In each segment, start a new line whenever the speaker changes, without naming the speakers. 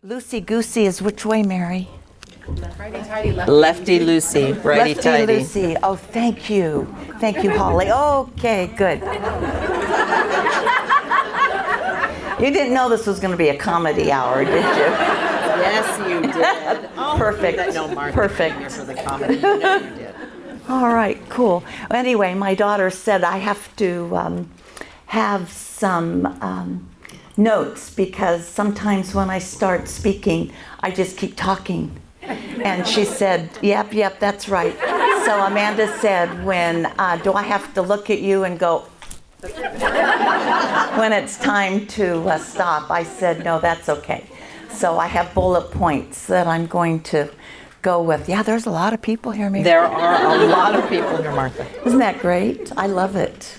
Loosey-goosey is which way, Mary?
Righty-tighty,
Lefty Lucy, righty-tighty.
Lefty-loosey. Oh, thank you. Thank you, Holly. Okay, good. You didn't know this was going to be a comedy hour, did you?
Yes, you did. Oh,
Perfect.
No, Martha
Perfect.
came here for the comedy. You know you did.
All right, cool. Anyway, my daughter said I have to have some notes because sometimes when I start speaking, I just keep talking. And she said, yep, that's right. So Amanda said, do I have to look at you and go, when it's time to stop? I said, no, that's okay. So I have bullet points that I'm going to go with. Yeah, there's a lot of people here. Maybe.
There are a lot of people here, Martha.
Isn't that great? I love it.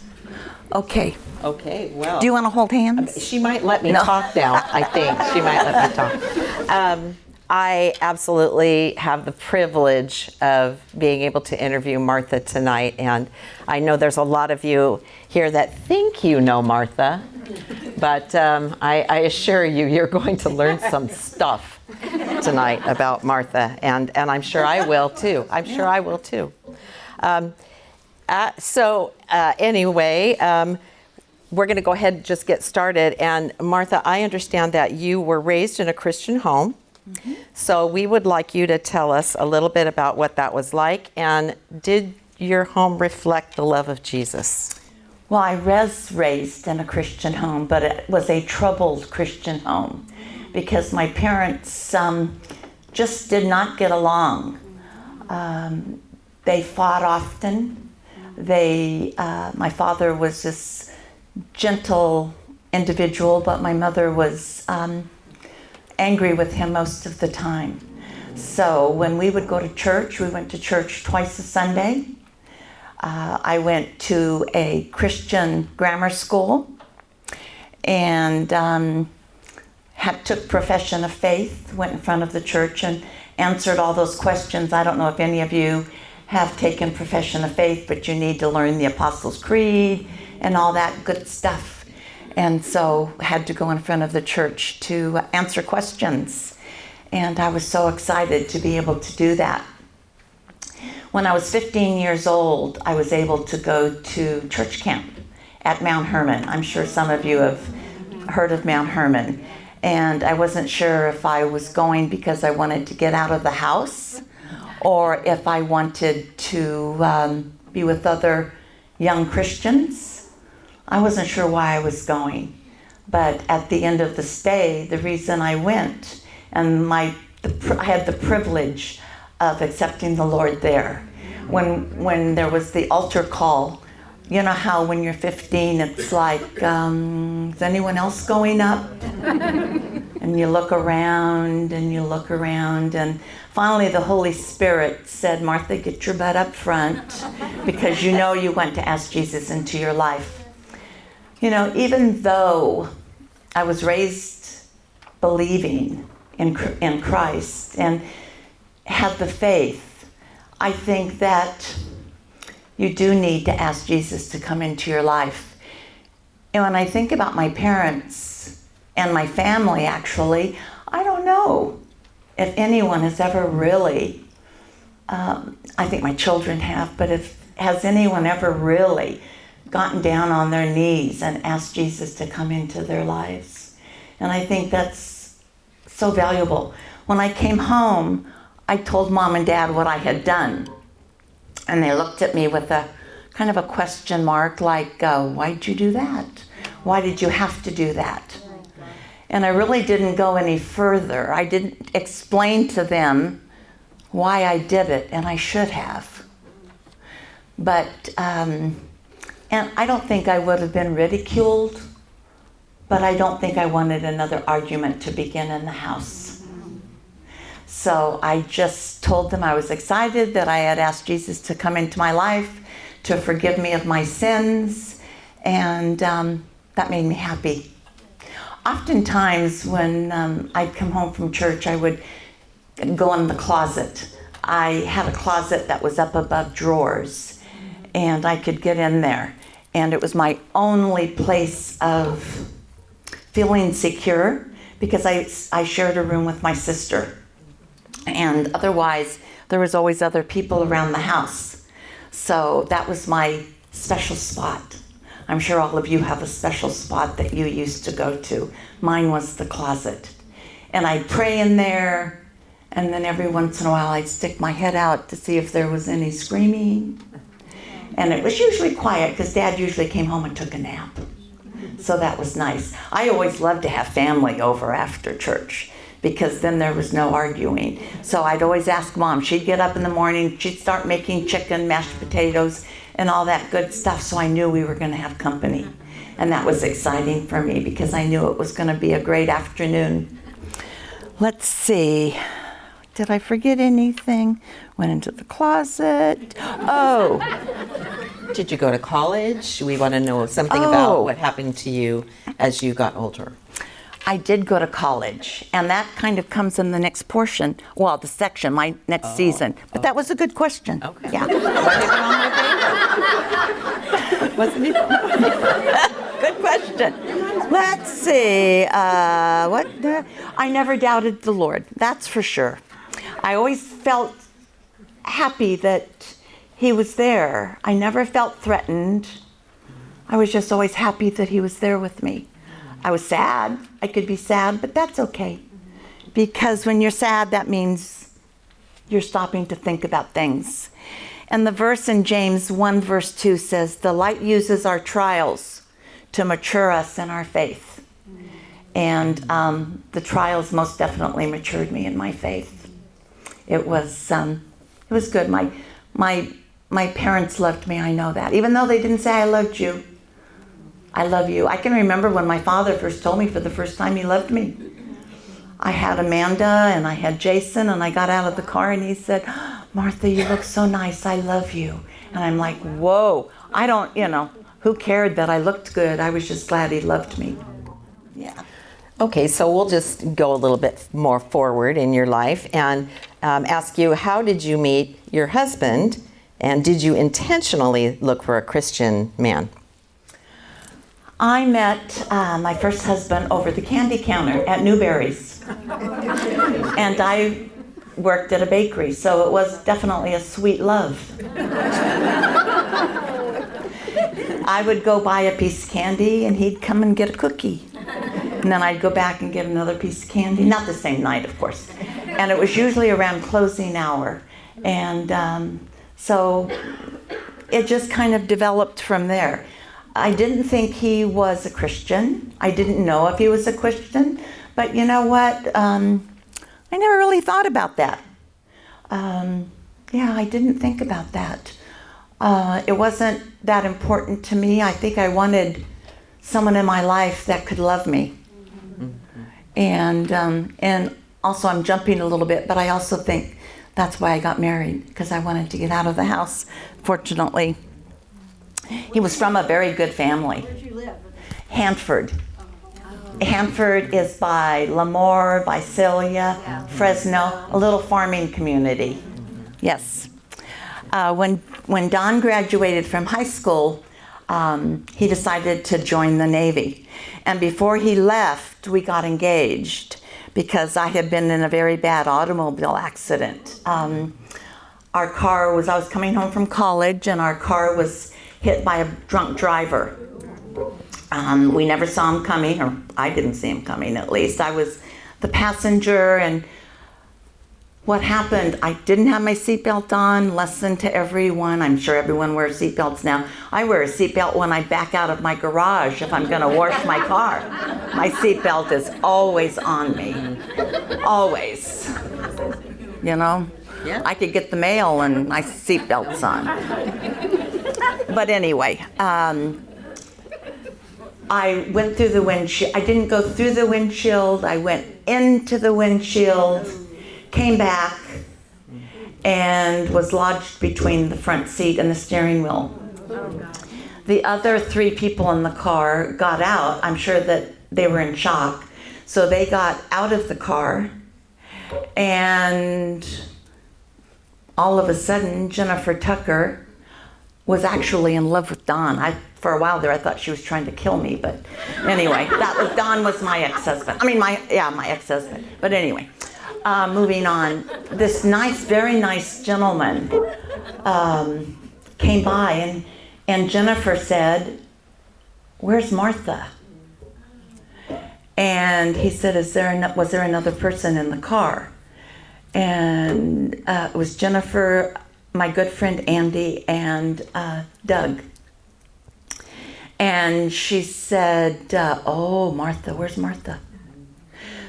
Okay.
Okay, well.
Do you want to hold hands?
She might let me talk now, I think. She might let me talk. I absolutely have the privilege of being able to interview Martha tonight, and I know there's a lot of you here that think you know Martha, but I assure you, you're going to learn some stuff tonight about Martha, and I'm sure I will too. I'm sure I will too. Anyway, we're going to go ahead and just get started. And Martha, I understand that you were raised in a Christian home. Mm-hmm. So we would like you to tell us a little bit about what that was like. And did your home reflect the love of Jesus?
Well, I was raised in a Christian home, but it was a troubled Christian home because my parents just did not get along. They fought often. My father was this gentle individual, but my mother was angry with him most of the time. So when we would go to church, we went to church twice a Sunday. I went to a Christian grammar school and took profession of faith, went in front of the church and answered all those questions. I don't know if any of you have taken profession of faith, but you need to learn the Apostles' Creed and all that good stuff. And so had to go in front of the church to answer questions. And I was so excited to be able to do that. When I was 15 years old, I was able to go to church camp at Mount Hermon. I'm sure some of you have heard of Mount Hermon. And I wasn't sure if I was going because I wanted to get out of the house or if I wanted to be with other young Christians. I wasn't sure why I was going, but at the end of the stay, the reason I went, and I had the privilege of accepting the Lord there. When there was the altar call, you know how when you're 15, it's like, is anyone else going up? And you look around and you look around, and finally the Holy Spirit said, Martha, get your butt up front because you know you want to ask Jesus into your life. You know, even though I was raised believing in Christ and had the faith, I think that you do need to ask Jesus to come into your life. And when I think about my parents and my family, actually, I don't know if anyone has ever really, I think my children have, but has anyone ever really gotten down on their knees and asked Jesus to come into their lives? And I think that's so valuable. When I came home, I told Mom and Dad what I had done. And they looked at me with a kind of a question mark, like, why'd you do that? Why did you have to do that? And I really didn't go any further. I didn't explain to them why I did it, and I should have. But, and I don't think I would have been ridiculed, but I don't think I wanted another argument to begin in the house. So I just told them I was excited that I had asked Jesus to come into my life, to forgive me of my sins, and that made me happy. Oftentimes when I'd come home from church, I would go in the closet. I had a closet that was up above drawers, and I could get in there. And it was my only place of feeling secure because I shared a room with my sister. And otherwise, there was always other people around the house. So that was my special spot. I'm sure all of you have a special spot that you used to go to. Mine was the closet. And I'd pray in there, and then every once in a while I'd stick my head out to see if there was any screaming. And it was usually quiet because Dad usually came home and took a nap. So that was nice. I always loved to have family over after church because then there was no arguing. So I'd always ask Mom. She'd get up in the morning, she'd start making chicken, mashed potatoes, and all that good stuff, so I knew we were going to have company. And that was exciting for me because I knew it was going to be a great afternoon. Let's see. Did I forget anything? Went into the closet. Oh.
Did you go to college? We want to know something about what happened to you as you got older.
I did go to college, and that kind of comes in the next portion. Well, the section, my next season. But that was a good question.
Okay.
Yeah.
Wasn't even on my paper.
Good question. Let's see. I never doubted the Lord. That's for sure. I always felt happy that He was there. I never felt threatened. I was just always happy that He was there with me. I was sad. I could be sad, but that's okay. Because when you're sad, that means you're stopping to think about things. And the verse in James 1 verse 2 says, the light uses our trials to mature us in our faith. And the trials most definitely matured me in my faith. It was good. My parents loved me, I know that. Even though they didn't say I loved you. I love you. I can remember when my father first told me for the first time he loved me. I had Amanda and I had Jason, and I got out of the car and he said, Martha, you look so nice. I love you. And I'm like, whoa. I don't, who cared that I looked good? I was just glad he loved me. Yeah.
Okay, so we'll just go a little bit more forward in your life and ask you, how did you meet your husband, and did you intentionally look for a Christian man?
I met my first husband over the candy counter at Newberry's. And I worked at a bakery, so it was definitely a sweet love. I would go buy a piece of candy and he'd come and get a cookie. And then I'd go back and get another piece of candy. Not the same night, of course. And it was usually around closing hour. And so it just kind of developed from there. I didn't think he was a Christian. I didn't know if he was a Christian. But you know what? I never really thought about that. I didn't think about that. It wasn't that important to me. I think I wanted someone in my life that could love me. And also I'm jumping a little bit, but I also think that's why I got married, because I wanted to get out of the house, fortunately. He was from a very good family.
Where'd you live?
Hanford. Hanford is by Lemoore, Visalia, Fresno, a little farming community. Yes. When Don graduated from high school, he decided to join the Navy. And before he left, we got engaged because I had been in a very bad automobile accident. I was coming home from college, and our car was hit by a drunk driver. We never saw him coming, or I didn't see him coming at least. I was the passenger, and what happened, I didn't have my seatbelt on. Lesson to everyone, I'm sure everyone wears seatbelts now. I wear a seatbelt when I back out of my garage if I'm going to wash my car. My seatbelt is always on me, always. Yeah. I could get the mail and my seatbelt's on. But anyway, I went through the windshield. I didn't go through the windshield. I went into the windshield, came back, and was lodged between the front seat and the steering wheel. The other 3 people in the car got out. I'm sure that they were in shock. So they got out of the car, and all of a sudden, Jennifer Tucker was actually in love with Don. For a while there, I thought she was trying to kill me, but anyway, Don was my ex-husband. my ex-husband. But anyway, moving on. This very nice gentleman came by, and Jennifer said, "Where's Martha?" And he said, was there another person in the car? And it was Jennifer, my good friend Andy, and Doug. And she said, "Oh, Martha, where's Martha?"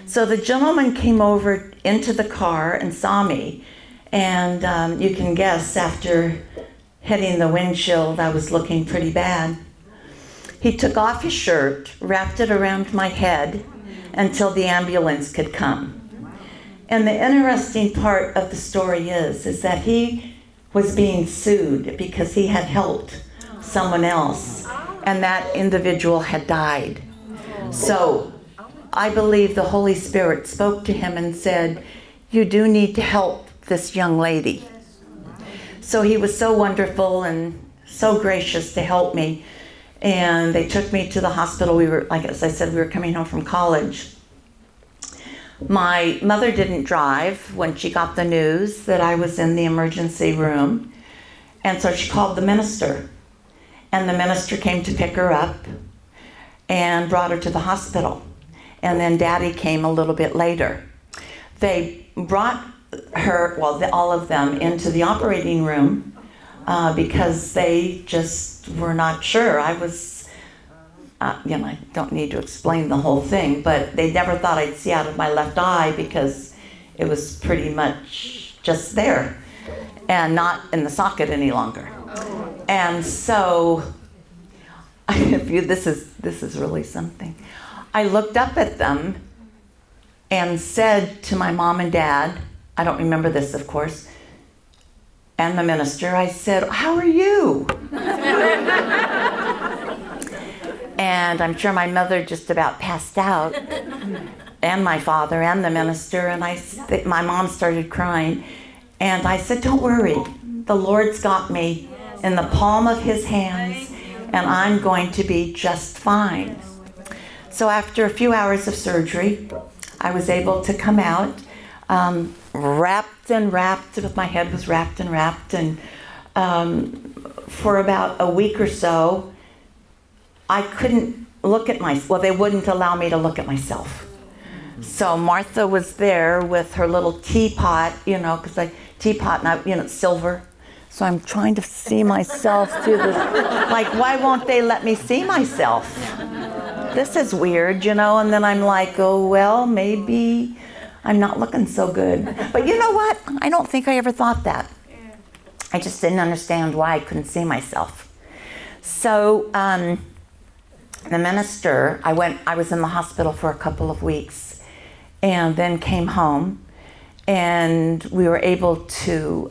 So the gentleman came over into the car and saw me. And you can guess, after hitting the windshield, I was looking pretty bad. He took off his shirt, wrapped it around my head until the ambulance could come. And the interesting part of the story is that he was being sued because he had helped someone else, and that individual had died. So I believe the Holy Spirit spoke to him and said, "You do need to help this young lady." So he was so wonderful and so gracious to help me. And they took me to the hospital. As I said, we were coming home from college. My mother didn't drive when she got the news that I was in the emergency room. And so she called the minister. And the minister came to pick her up and brought her to the hospital. And then Daddy came a little bit later. They brought her, all of them, into the operating room because they just were not sure. I don't need to explain the whole thing, but they never thought I'd see out of my left eye because it was pretty much just there and not in the socket any longer. And so, this is really something. I looked up at them and said to my mom and dad, I don't remember this, of course, and the minister, I said, "How are you?" And I'm sure my mother just about passed out, and my father and the minister, and my mom started crying. And I said, "Don't worry, the Lord's got me in the palm of his hands, and I'm going to be just fine." So after a few hours of surgery, I was able to come out, wrapped, my head was wrapped, and for about a week or so, I couldn't look at myself. They wouldn't allow me to look at myself. So Martha was there with her little teapot, because teapot, and it's silver. So I'm trying to see myself through this. Like, why won't they let me see myself? This is weird, and then I'm like, oh, well, maybe I'm not looking so good. But you know what? I don't think I ever thought that. I just didn't understand why I couldn't see myself. So the minister, I was in the hospital for a couple of weeks and then came home, and we were able to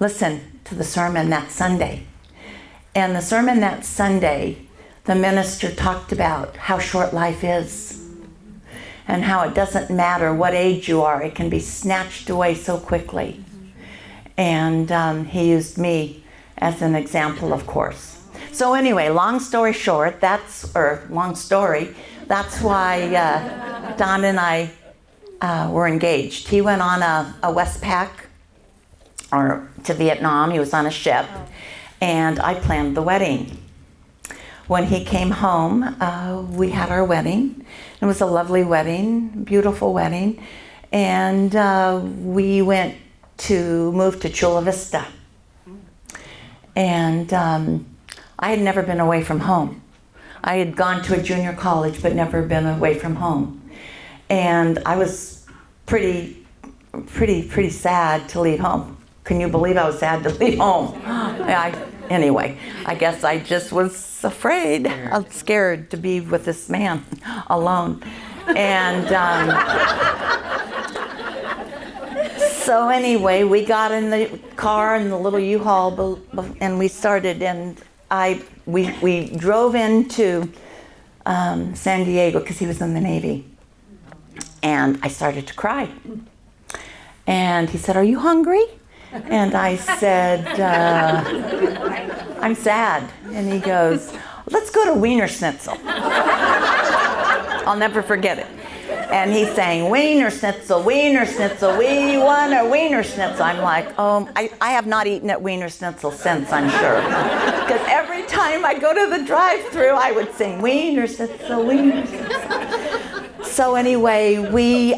listen to the sermon that Sunday. And the sermon that Sunday, the minister talked about how short life is and how it doesn't matter what age you are, it can be snatched away so quickly. And he used me as an example, of course. So anyway, long story short, that's why Don and I were engaged. He went on a Westpac to Vietnam. He was on a ship, and I planned the wedding. When he came home, we had our wedding. It was a lovely wedding, beautiful wedding, and we moved to Chula Vista. And I had never been away from home. I had gone to a junior college, but never been away from home. And I was pretty sad to leave home. Can you believe I was sad to leave home? Anyway, I guess I just was afraid. I was scared to be with this man alone. And so anyway, we got in the car in the little U-Haul, and we started, and we drove into San Diego because he was in the Navy. And I started to cry. And he said, "Are you hungry?" And I said, I'm sad. And he goes, let's go to Wiener Schnitzel. I'll never forget it. And he's saying, Wiener Schnitzel, Wiener Schnitzel, we want a Wiener Schnitzel. I'm like, oh, I have not eaten at Wiener Schnitzel since, I'm sure. Because every time I go to the drive-thru, I would sing, Wiener Schnitzel, Wiener Schnitzel. So anyway, we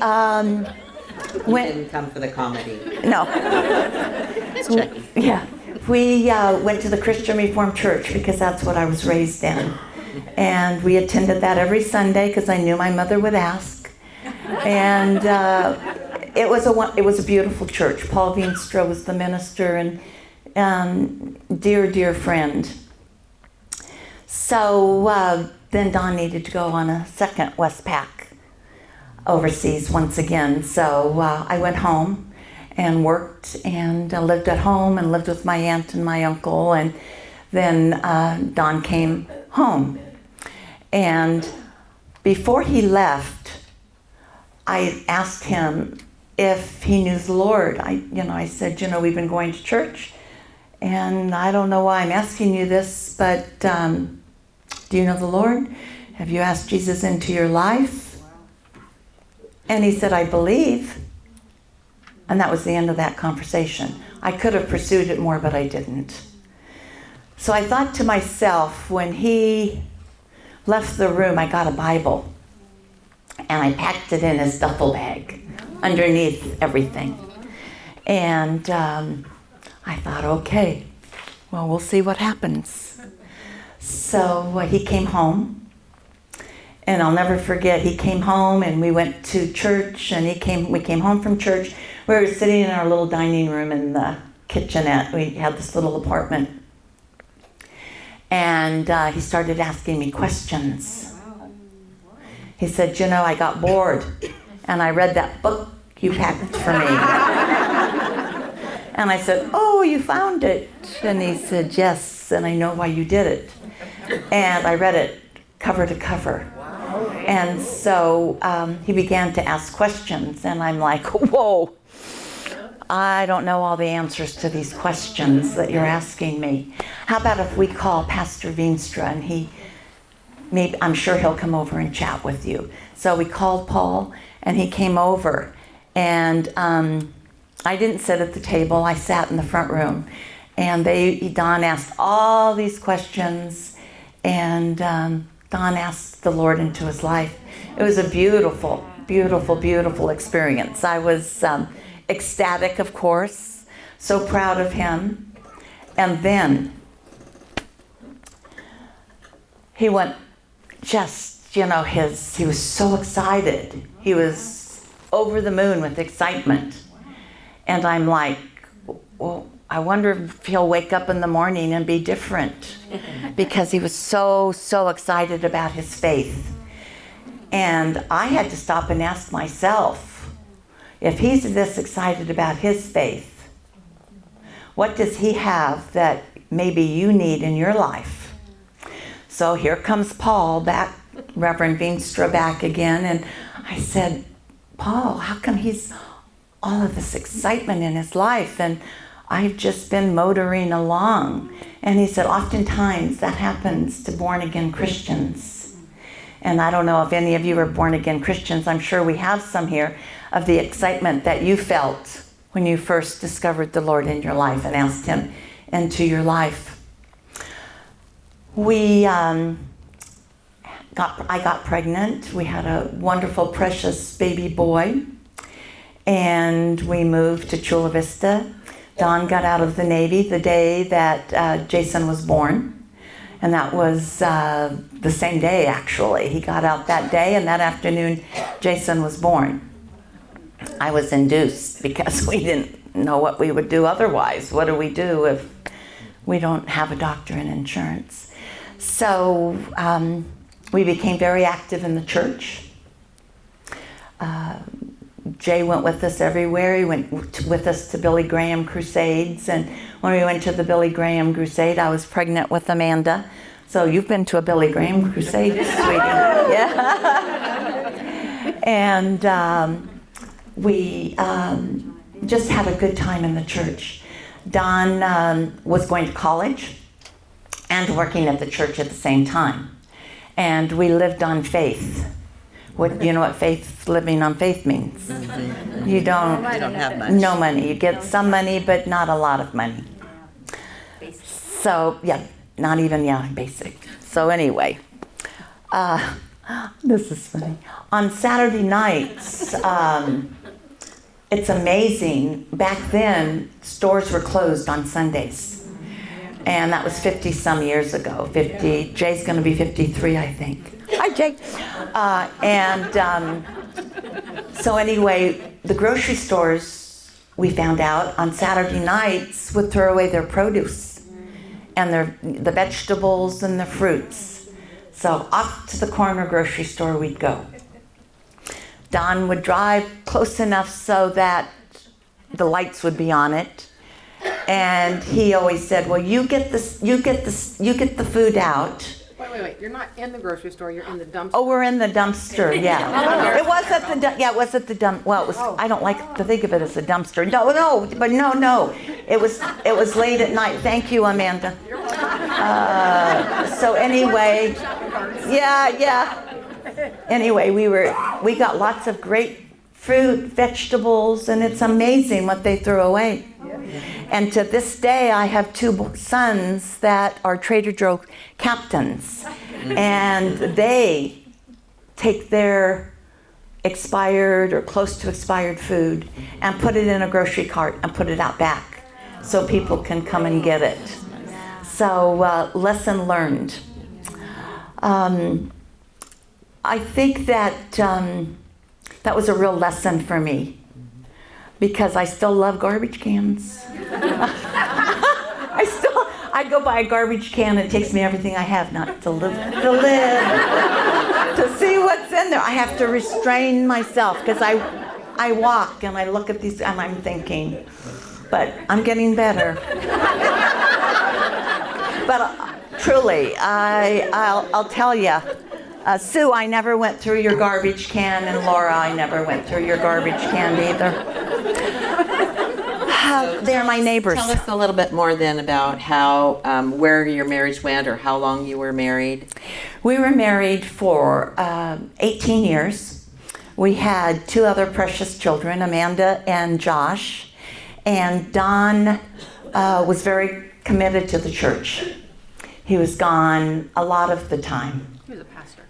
went.
Didn't come for the comedy.
No.
Just checking.
Yeah. We went to the Christian Reformed Church because that's what I was raised in. And we attended that every Sunday because I knew my mother would ask. And it was a beautiful church. Paul Veenstra was the minister and dear, dear friend. So then Don needed to go on a second Westpac overseas once again. So I went home and worked and lived at home and lived with my aunt and my uncle. And then Don came home. And before he left, I asked him if he knew the Lord. I said, we've been going to church, and I don't know why I'm asking you this, but do you know the Lord? Have you asked Jesus into your life? And he said, I believe. And that was the end of that conversation. I could have pursued it more, but I didn't. So I thought to myself, when he left the room, I got a Bible. And I packed it in his duffel bag underneath everything. And I thought, okay, well, we'll see what happens. So he came home. And I'll never forget, he came home and we went to church, and we came home from church. We were sitting in our little dining room in the kitchenette. We had this little apartment. And he started asking me questions. He said, I got bored, and I read that book you packed for me. And I said, oh, you found it? And he said, yes, and I know why you did it. And I read it cover to cover. And so he began to ask questions, and I'm like, whoa, I don't know all the answers to these questions that you're asking me. How about if we call Pastor Veenstra, and I'm sure he'll come over and chat with you. So we called Paul, and he came over. And I didn't sit at the table. I sat in the front room. And Don asked all these questions. And Don asked the Lord into his life. It was a beautiful, beautiful, beautiful experience. I was ecstatic, of course, so proud of him. And then he went he was so excited. He was over the moon with excitement. And I'm like, well, I wonder if he'll wake up in the morning and be different, because he was so, so excited about his faith. And I had to stop and ask myself, if he's this excited about his faith, what does he have that maybe you need in your life? So here comes Paul back, Reverend Veenstra back again, and I said, Paul, how come he's all of this excitement in his life, and I've just been motoring along? And he said, oftentimes that happens to born-again Christians. And I don't know if any of you are born-again Christians. I'm sure we have some here, of the excitement that you felt when you first discovered the Lord in your life and asked him into your life. I got pregnant. We had a wonderful, precious baby boy. And we moved to Chula Vista. Don got out of the Navy the day that Jason was born. And that was the same day, actually. He got out that day, and that afternoon, Jason was born. I was induced because we didn't know what we would do otherwise. What do we do if we don't have a doctor and insurance? So we became very active in the church. Jay went with us everywhere. He went with us to Billy Graham crusades. And when we went to the Billy Graham crusade, I was pregnant with Amanda. So you've been to a Billy Graham crusade, sweetie. Yeah. And we just had a good time in the church. Don was going to college and working at the church at the same time. And we lived on faith. You know what living on faith means? You don't
have much.
No money. You get some money, but not a lot of money. So, yeah, not even, basic. So anyway, this is funny. On Saturday nights, it's amazing. Back then, stores were closed on Sundays. And that was 50 some years ago. 50. Jay's going to be 53, I think. Hi, Jay. So anyway, the grocery stores, we found out, on Saturday nights would throw away their produce and the vegetables and the fruits. So off to the corner grocery store we'd go. Don would drive close enough so that the lights would be on it. And he always said, well, you get the food out.
Wait. You're not in the grocery store. You're in the dumpster.
Oh, we're in the dumpster, yeah. It was at the dump. Well, it was. I don't like to think of it as a dumpster. No. It was late at night. Thank you, Amanda. So anyway, yeah. Anyway, we got lots of great fruit, vegetables, and it's amazing what they threw away. And to this day, I have two sons that are Trader Joe captains, and they take their expired or close to expired food and put it in a grocery cart and put it out back so people can come and get it. So, lesson learned. I think that that was a real lesson for me, because I still love garbage cans. I go buy a garbage can, it takes me everything I have not to live, to see what's in there. I have to restrain myself, because I walk and I look at these and I'm thinking, but I'm getting better. But truly, I'll tell you, Sue, I never went through your garbage can, and Laura, I never went through your garbage can either. They're my neighbors.
Tell us a little bit more then about how, where your marriage went, or how long you were married.
We were married for 18 years. We had two other precious children, Amanda and Josh. And Don was very committed to the church. He was gone a lot of the time.
He was a pastor.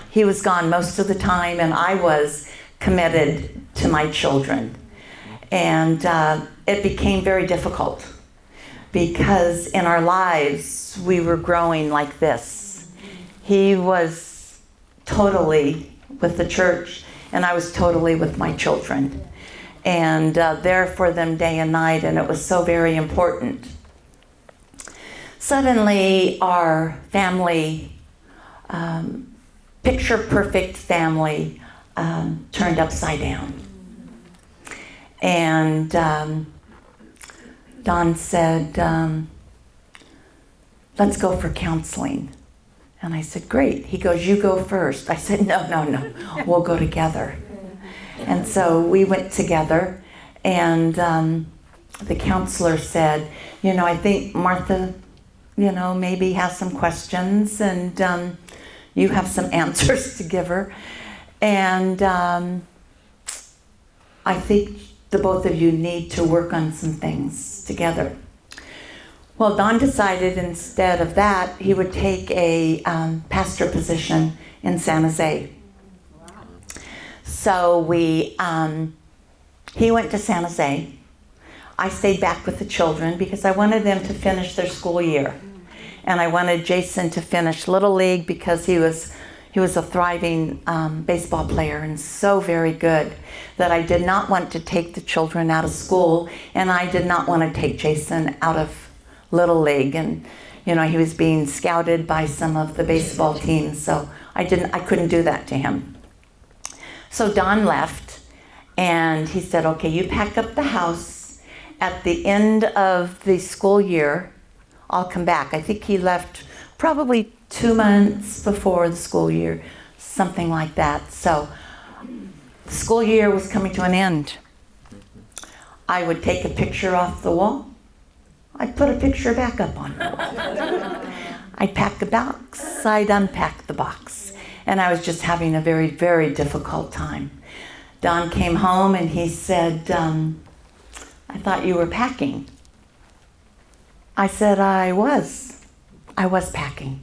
He was gone most of the time, and I was committed to my children. And it became very difficult, because in our lives, we were growing like this. He was totally with the church, and I was totally with my children. And there for them day and night, and it was so very important. Suddenly, our family, picture-perfect family, turned upside down. And Don said, let's go for counseling. And I said, great. He goes, you go first. I said, no, we'll go together. And so we went together, and the counselor said, I think Martha, maybe has some questions, and you have some answers to give her. And I think the both of you need to work on some things together. Well, Don decided instead of that, he would take a pastor position in San Jose. So he went to San Jose. I stayed back with the children because I wanted them to finish their school year. And I wanted Jason to finish Little League because he was a thriving baseball player and so very good that I did not want to take the children out of school, and I did not want to take Jason out of Little League. And he was being scouted by some of the baseball teams, so I couldn't do that to him. So Don left, and he said, okay, you pack up the house. At the end of the school year, I'll come back. I think he left probably 2 months before the school year, something like that. So the school year was coming to an end. I would take a picture off the wall, I'd put a picture back up on the wall. I'd pack a box, I'd unpack the box. And I was just having a very, very difficult time. Don came home and he said, I thought you were packing. I said, I was packing,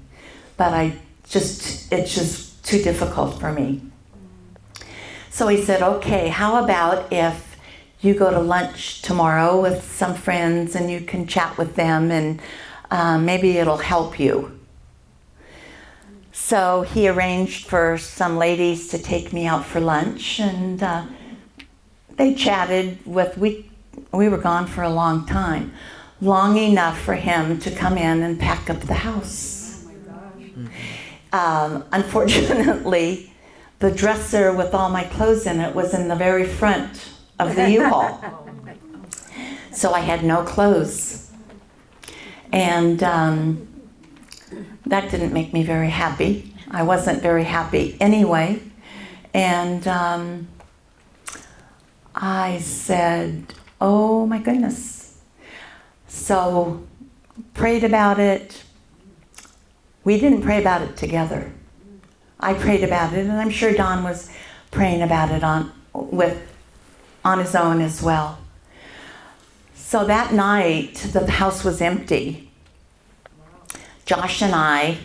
but it's just too difficult for me. So he said, okay, how about if you go to lunch tomorrow with some friends and you can chat with them and maybe it'll help you. So he arranged for some ladies to take me out for lunch, and they chatted we were gone for a long time, long enough for him to come in and pack up the house. Oh my gosh. Unfortunately, the dresser with all my clothes in it was in the very front of the U-Haul. So I had no clothes. And that didn't make me very happy. I wasn't very happy anyway. And I said, oh my goodness. So prayed about it. We didn't pray about it together. I prayed about it, and I'm sure Don was praying about it on his own as well. So that night, the house was empty. Josh and I,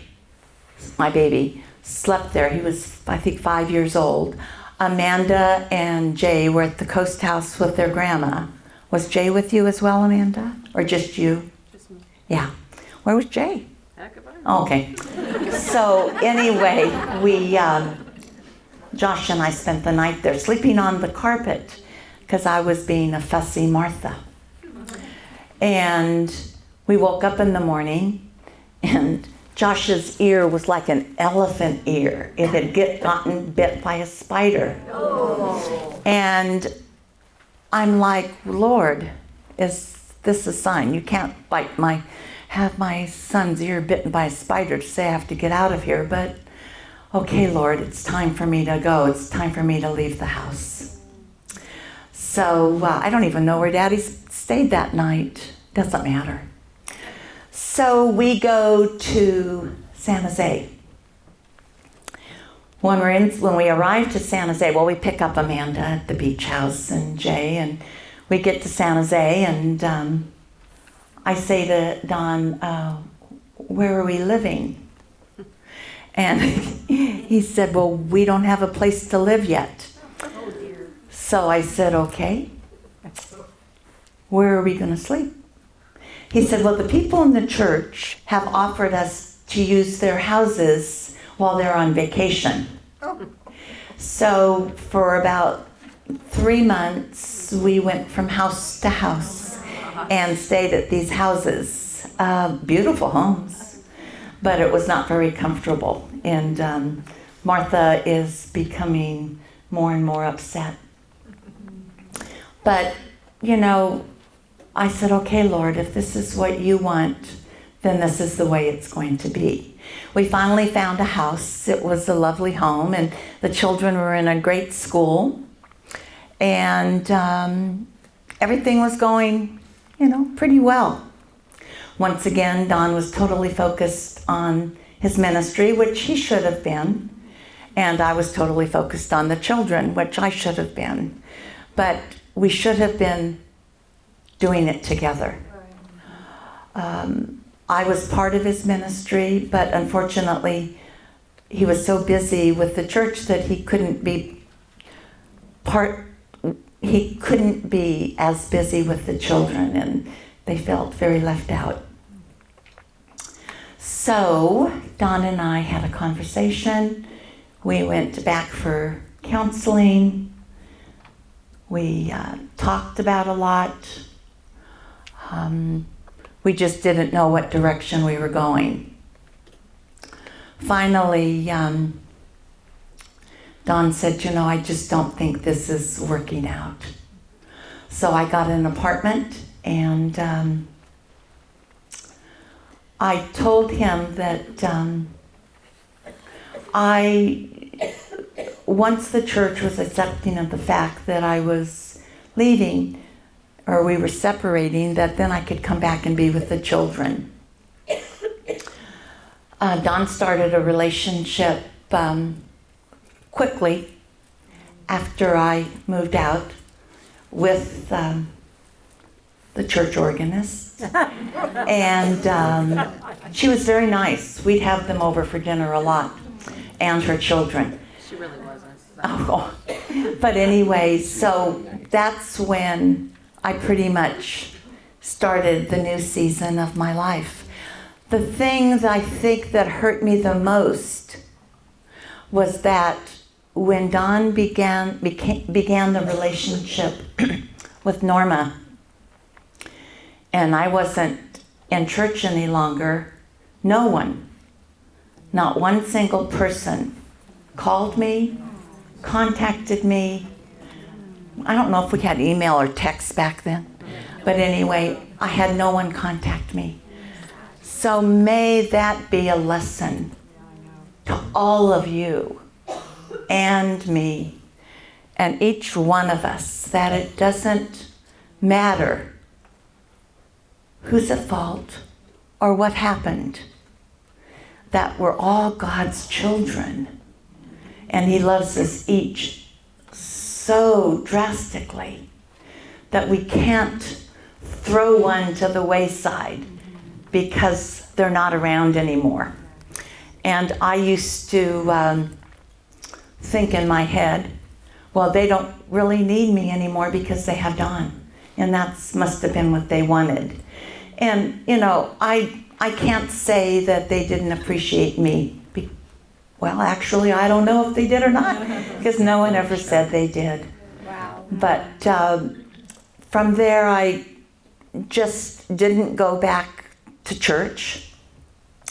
my baby, slept there. He was, I think, 5 years old. Amanda and Jay were at the Coast House with their grandma. Was Jay with you as well, Amanda? Or just you?
Just me.
Yeah. Where was Jay?
Goodbye.
Okay. So anyway, Josh and I spent the night there, sleeping on the carpet, because I was being a fussy Martha. And we woke up in the morning, and Josh's ear was like an elephant ear. It had gotten bit by a spider. Oh. And I'm like, Lord, is this a sign? You can't have my son's ear bitten by a spider to say I have to get out of here, but okay, Lord, it's time for me to go. It's time for me to leave the house. So I don't even know where Daddy stayed that night. Doesn't matter. So we go to San Jose. When we arrive to San Jose, well, we pick up Amanda at the beach house and Jay, and we get to San Jose, and I say to Don, where are we living? And he said, well, we don't have a place to live yet.
Oh dear.
So I said, okay, where are we going to sleep? He said, well, the people in the church have offered us to use their houses while they're on vacation. Oh. So for about 3 months, we went from house to house and stayed at these houses. Beautiful homes, but it was not very comfortable. And Martha is becoming more and more upset. But, I said, okay, Lord, if this is what you want, then this is the way it's going to be. We finally found a house. It was a lovely home, and the children were in a great school. And everything was going, pretty well. Once again, Don was totally focused on his ministry, which he should have been. And I was totally focused on the children, which I should have been. But we should have been doing it together. I was part of his ministry, but unfortunately, he was so busy with the church that he couldn't be as busy with the children, and they felt very left out. So Don and I had a conversation. We went back for counseling. We talked about a lot. We just didn't know what direction we were going. Finally, Don said, I just don't think this is working out. So I got an apartment, and I told him that once the church was accepting of the fact that I was leaving, or we were separating, that then I could come back and be with the children. Don started a relationship quickly after I moved out with the church organist. And she was very nice. We'd have them over for dinner a lot, and her children.
She really wasn't.
Oh, but anyway, so that's when I pretty much started the new season of my life. The thing that I think that hurt me the most was that when Don began the relationship with Norma, and I wasn't in church any longer, no one, not one single person, called me, contacted me. I don't know if we had email or text back then, but anyway, I had no one contact me. So may that be a lesson to all of you and me and each one of us, that it doesn't matter who's at fault or what happened, that we're all God's children, and He loves us each so drastically that we can't throw one to the wayside because they're not around anymore. And I used to think in my head, well, they don't really need me anymore because they have Don. And that must have been what they wanted. And, you know, I can't say that they didn't appreciate me. Well, actually, I don't know if they did or not, because no one ever said they did.
Wow.
But from there, I just didn't go back to church,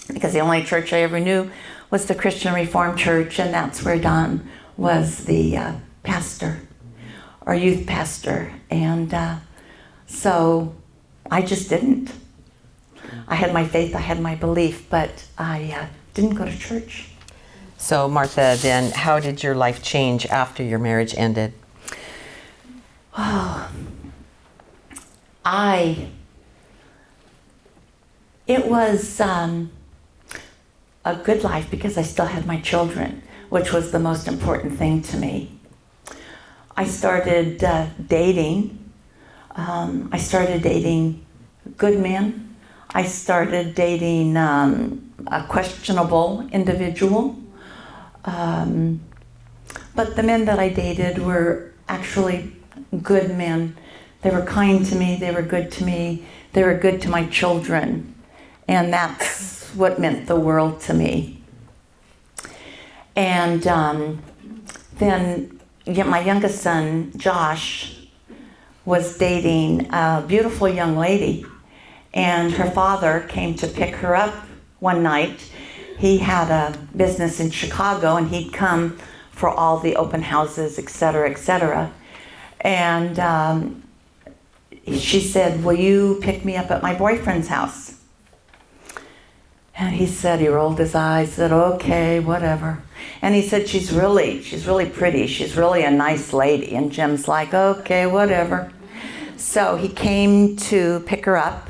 because the only church I ever knew was the Christian Reformed Church, and that's where Don was the pastor, or youth pastor. And so I just didn't. I had my faith, I had my belief, but I didn't go to church.
So Martha, then how did your life change after your marriage ended?
Oh, it was a good life because I still had my children, which was the most important thing to me. I started dating. I started dating good men. I started dating a questionable individual. But the men that I dated were actually good men. They were kind to me, they were good to me, they were good to my children. And that's what meant the world to me. And then my youngest son, Josh, was dating a beautiful young lady. And her father came to pick her up one night. He had a business in Chicago, and he'd come for all the open houses, et cetera, et cetera. And she said, "Will you pick me up at my boyfriend's house?" And he said, he rolled his eyes, said, "Okay, whatever." And he said, she's really pretty. She's really a nice lady. And Jim's like, "Okay, whatever." So he came to pick her up.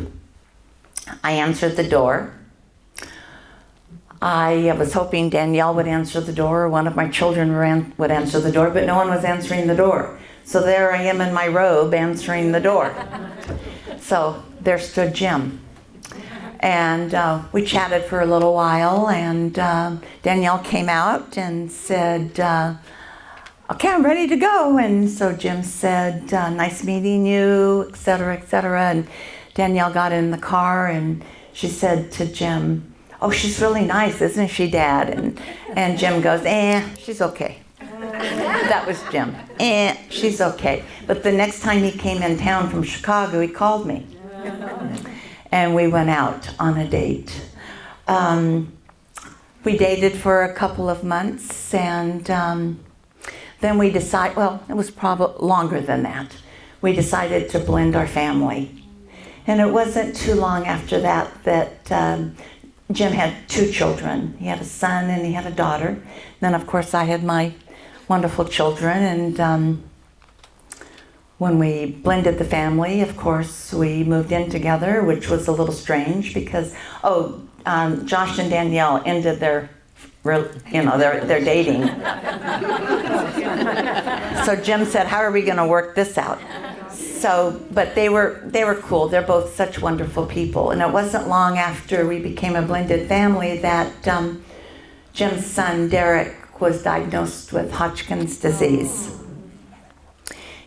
I answered the door. I was hoping Danielle would answer the door, or one of my children would answer the door, but no one was answering the door. So there I am in my robe answering the door. So there stood Jim. And we chatted for a little while, and Danielle came out and said, "Okay, I'm ready to go." And so Jim said, "Nice meeting you," et cetera, et cetera. And Danielle got in the car, and she said to Jim, "Oh, she's really nice, isn't she, Dad?" And Jim goes, "She's okay." That was Jim. She's okay. But the next time he came in town from Chicago, he called me. And we went out on a date. We dated for a couple of months, and then we decided, well, it was probably longer than that. We decided to blend our family. And it wasn't too long after that Jim had 2 children. He had a son and he had a daughter. Then, of course, I had my wonderful children, and When we blended the family, of course, we moved in together, which was a little strange because, Josh and Danielle ended their dating. So Jim said, how are we going to work this out? So, but they were cool. They're both such wonderful people. And it wasn't long after we became a blended family that Jim's son, Derek, was diagnosed with Hodgkin's disease.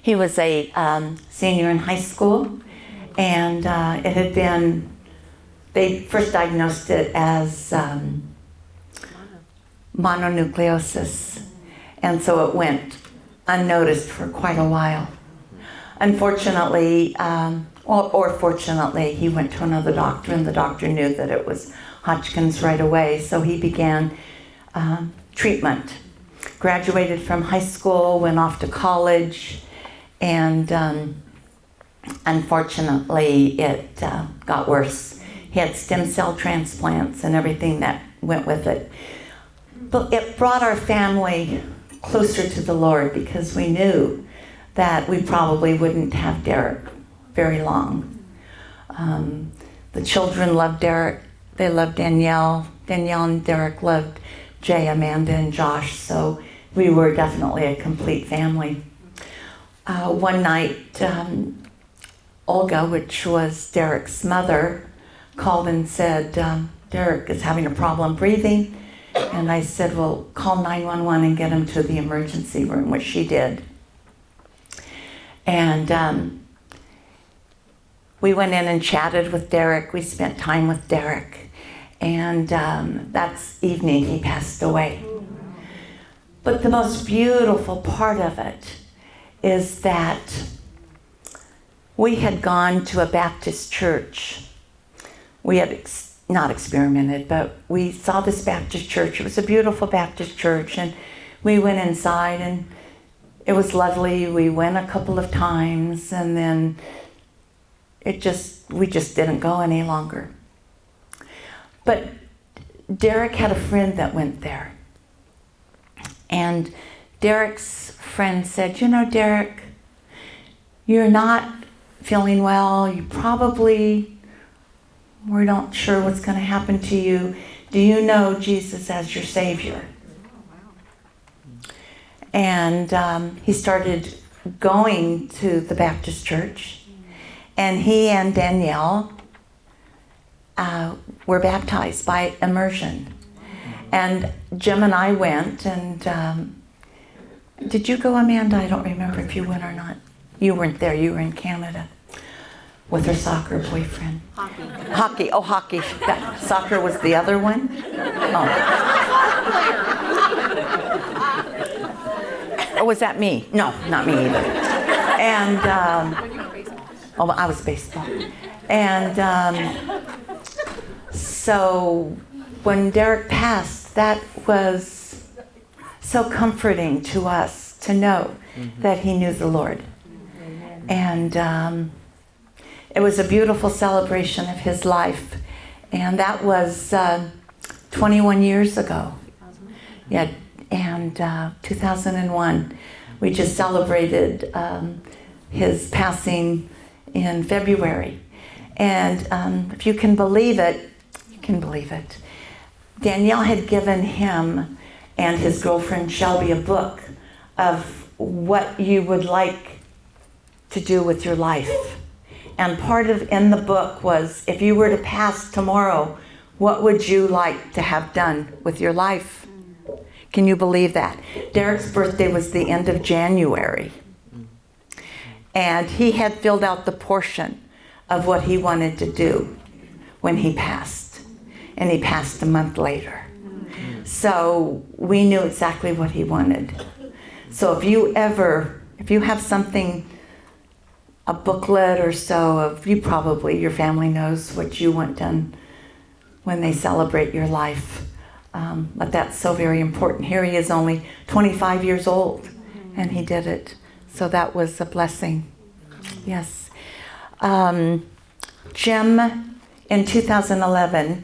He was a senior in high school, and they first diagnosed it as mononucleosis, and so it went unnoticed for quite a while. Unfortunately, or fortunately, he went to another doctor, and the doctor knew that it was Hodgkin's right away, so he began treatment. Graduated from high school, went off to college, and unfortunately, it got worse. He had stem cell transplants and everything that went with it. But it brought our family closer to the Lord because we knew that we probably wouldn't have Derek very long. The children loved Derek. They loved Danielle. Danielle and Derek loved Jay, Amanda, and Josh. So we were definitely a complete family. One night, Olga, which was Derek's mother, called and said, Derek is having a problem breathing. And I said, well, call 911 and get him to the emergency room, which she did. And we went in and chatted with Derek. We spent time with Derek. And that evening he passed away. But the most beautiful part of it is that we had gone to a Baptist church. We had not experimented, but we saw this Baptist church. It was a beautiful Baptist church, and we went inside, and it was lovely. We went a couple of times, and then we just didn't go any longer. But Derek had a friend that went there, and Derek's friend said, you know, Derek, you're not feeling well. You probably, we're not sure what's going to happen to you. Do you know Jesus as your Savior? And he started going to the Baptist church, and he and Danielle were baptized by immersion. And Jim and I went, and did you go, Amanda? I don't remember if you went or not. You weren't there. You were in Canada with her soccer boyfriend.
Hockey.
Hockey. Oh, hockey. Soccer was the other one? Oh. Or was that me? No, not me either. And, I was baseball. And so when Derek passed, that was so comforting to us to know that he knew the Lord. And it was a beautiful celebration of his life. And that was 21 years ago. Yeah, and 2001. We just celebrated his passing in February. And if you can believe it, you can believe it. Danielle had given him and his girlfriend Shelby a book of what you would like to do with your life. And part of in the book was, if you were to pass tomorrow, what would you like to have done with your life? Can you believe that? Derek's birthday was the end of January. And he had filled out the portion of what he wanted to do when he passed. And he passed a month later. So we knew exactly what he wanted. So if you have something, a booklet or so of, your family knows what you want done when they celebrate your life. But that's so very important. Here he is only 25 years old, and he did it. So that was a blessing. Yes. Jim, in 2011,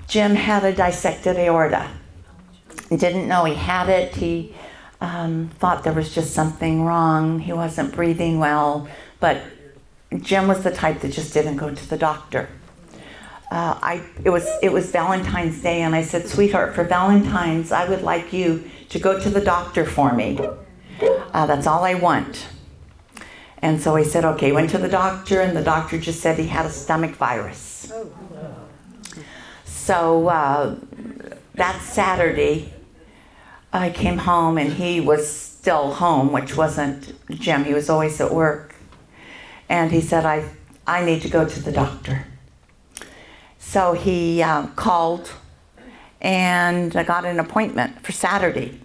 Jim had a dissected aorta. He didn't know he had it. He thought there was just something wrong. He wasn't breathing well, but Jim was the type that just didn't go to the doctor. It was Valentine's Day, and I said, sweetheart, for Valentine's, I would like you to go to the doctor for me. That's all I want. And so I said, okay, went to the doctor, and the doctor just said he had a stomach virus. So that Saturday, I came home, and he was still home, which wasn't Jim. He was always at work. And he said, I need to go to the doctor. So he called, and I got an appointment for Saturday.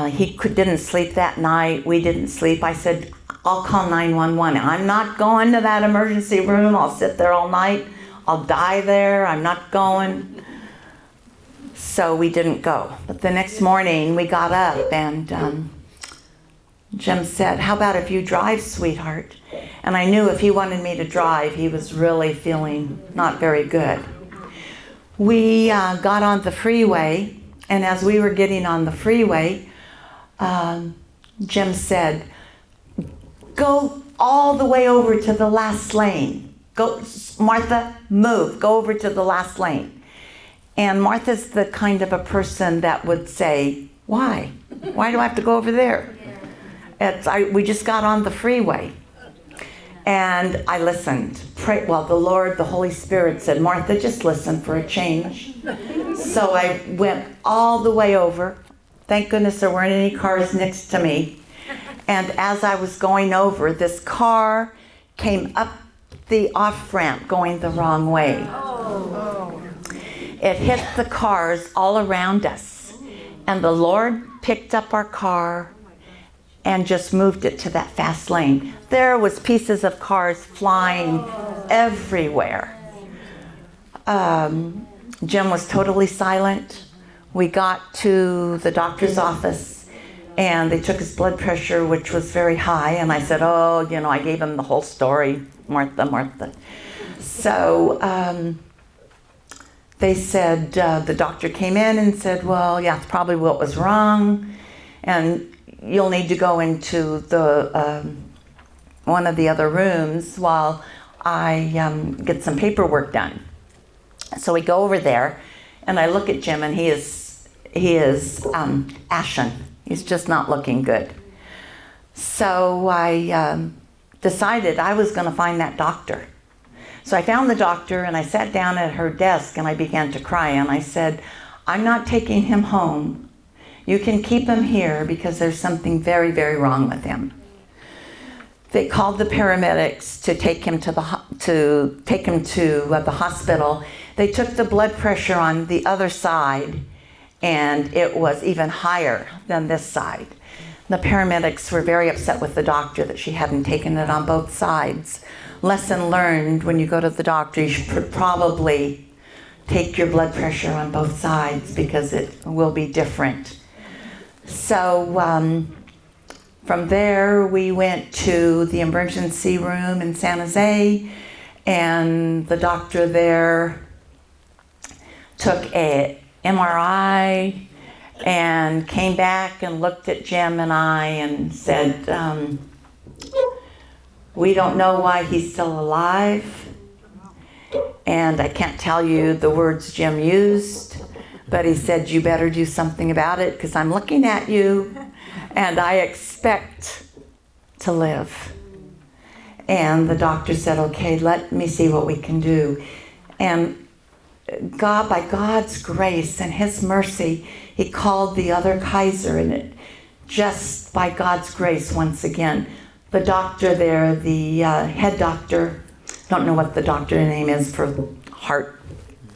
He didn't sleep that night. We didn't sleep. I said, I'll call 911. I'm not going to that emergency room. I'll sit there all night. I'll die there. I'm not going. So we didn't go. But the next morning we got up, and Jim said, how about if you drive, sweetheart? And I knew if he wanted me to drive, he was really feeling not very good. We got on the freeway, and as we were getting on the freeway, Jim said, go all the way over to the last lane. Go, Martha, move, go over to the last lane. And Martha's the kind of a person that would say, why? Why do I have to go over there? We just got on the freeway. And I listened. The Holy Spirit said, Martha, just listen for a change. So I went all the way over. Thank goodness there weren't any cars next to me. And as I was going over, this car came up the off-ramp going the wrong way. It hit the cars all around us. And the Lord picked up our car and just moved it to that fast lane. There was pieces of cars flying everywhere. Jim was totally silent. We got to the doctor's office, and they took his blood pressure, which was very high, and I said, I gave him the whole story, Martha. So they said, the doctor came in and said, well, yeah, it's probably what was wrong, and you'll need to go into the one of the other rooms while I get some paperwork done. So we go over there, and I look at Jim, and he is ashen. He's just not looking good. So I decided I was going to find that doctor. So I found the doctor, and I sat down at her desk, and I began to cry, and I said, I'm not taking him home. You can keep him here because there's something very, very wrong with him. They called the paramedics to take him to the hospital. They took the blood pressure on the other side, and it was even higher than this side. The paramedics were very upset with the doctor that she hadn't taken it on both sides. Lesson learned: when you go to the doctor, you should probably take your blood pressure on both sides because it will be different. So from there, we went to the emergency room in San Jose, and the doctor there took a MRI and came back and looked at Jim and I and said, we don't know why he's still alive, and I can't tell you the words Jim used, but he said, you better do something about it because I'm looking at you and I expect to live. And the doctor said, okay, let me see what we can do. And God, by God's grace and his mercy, he called the other Kaiser, and it just by God's grace, once again, the doctor there, the head doctor, don't know what the doctor name is for heart,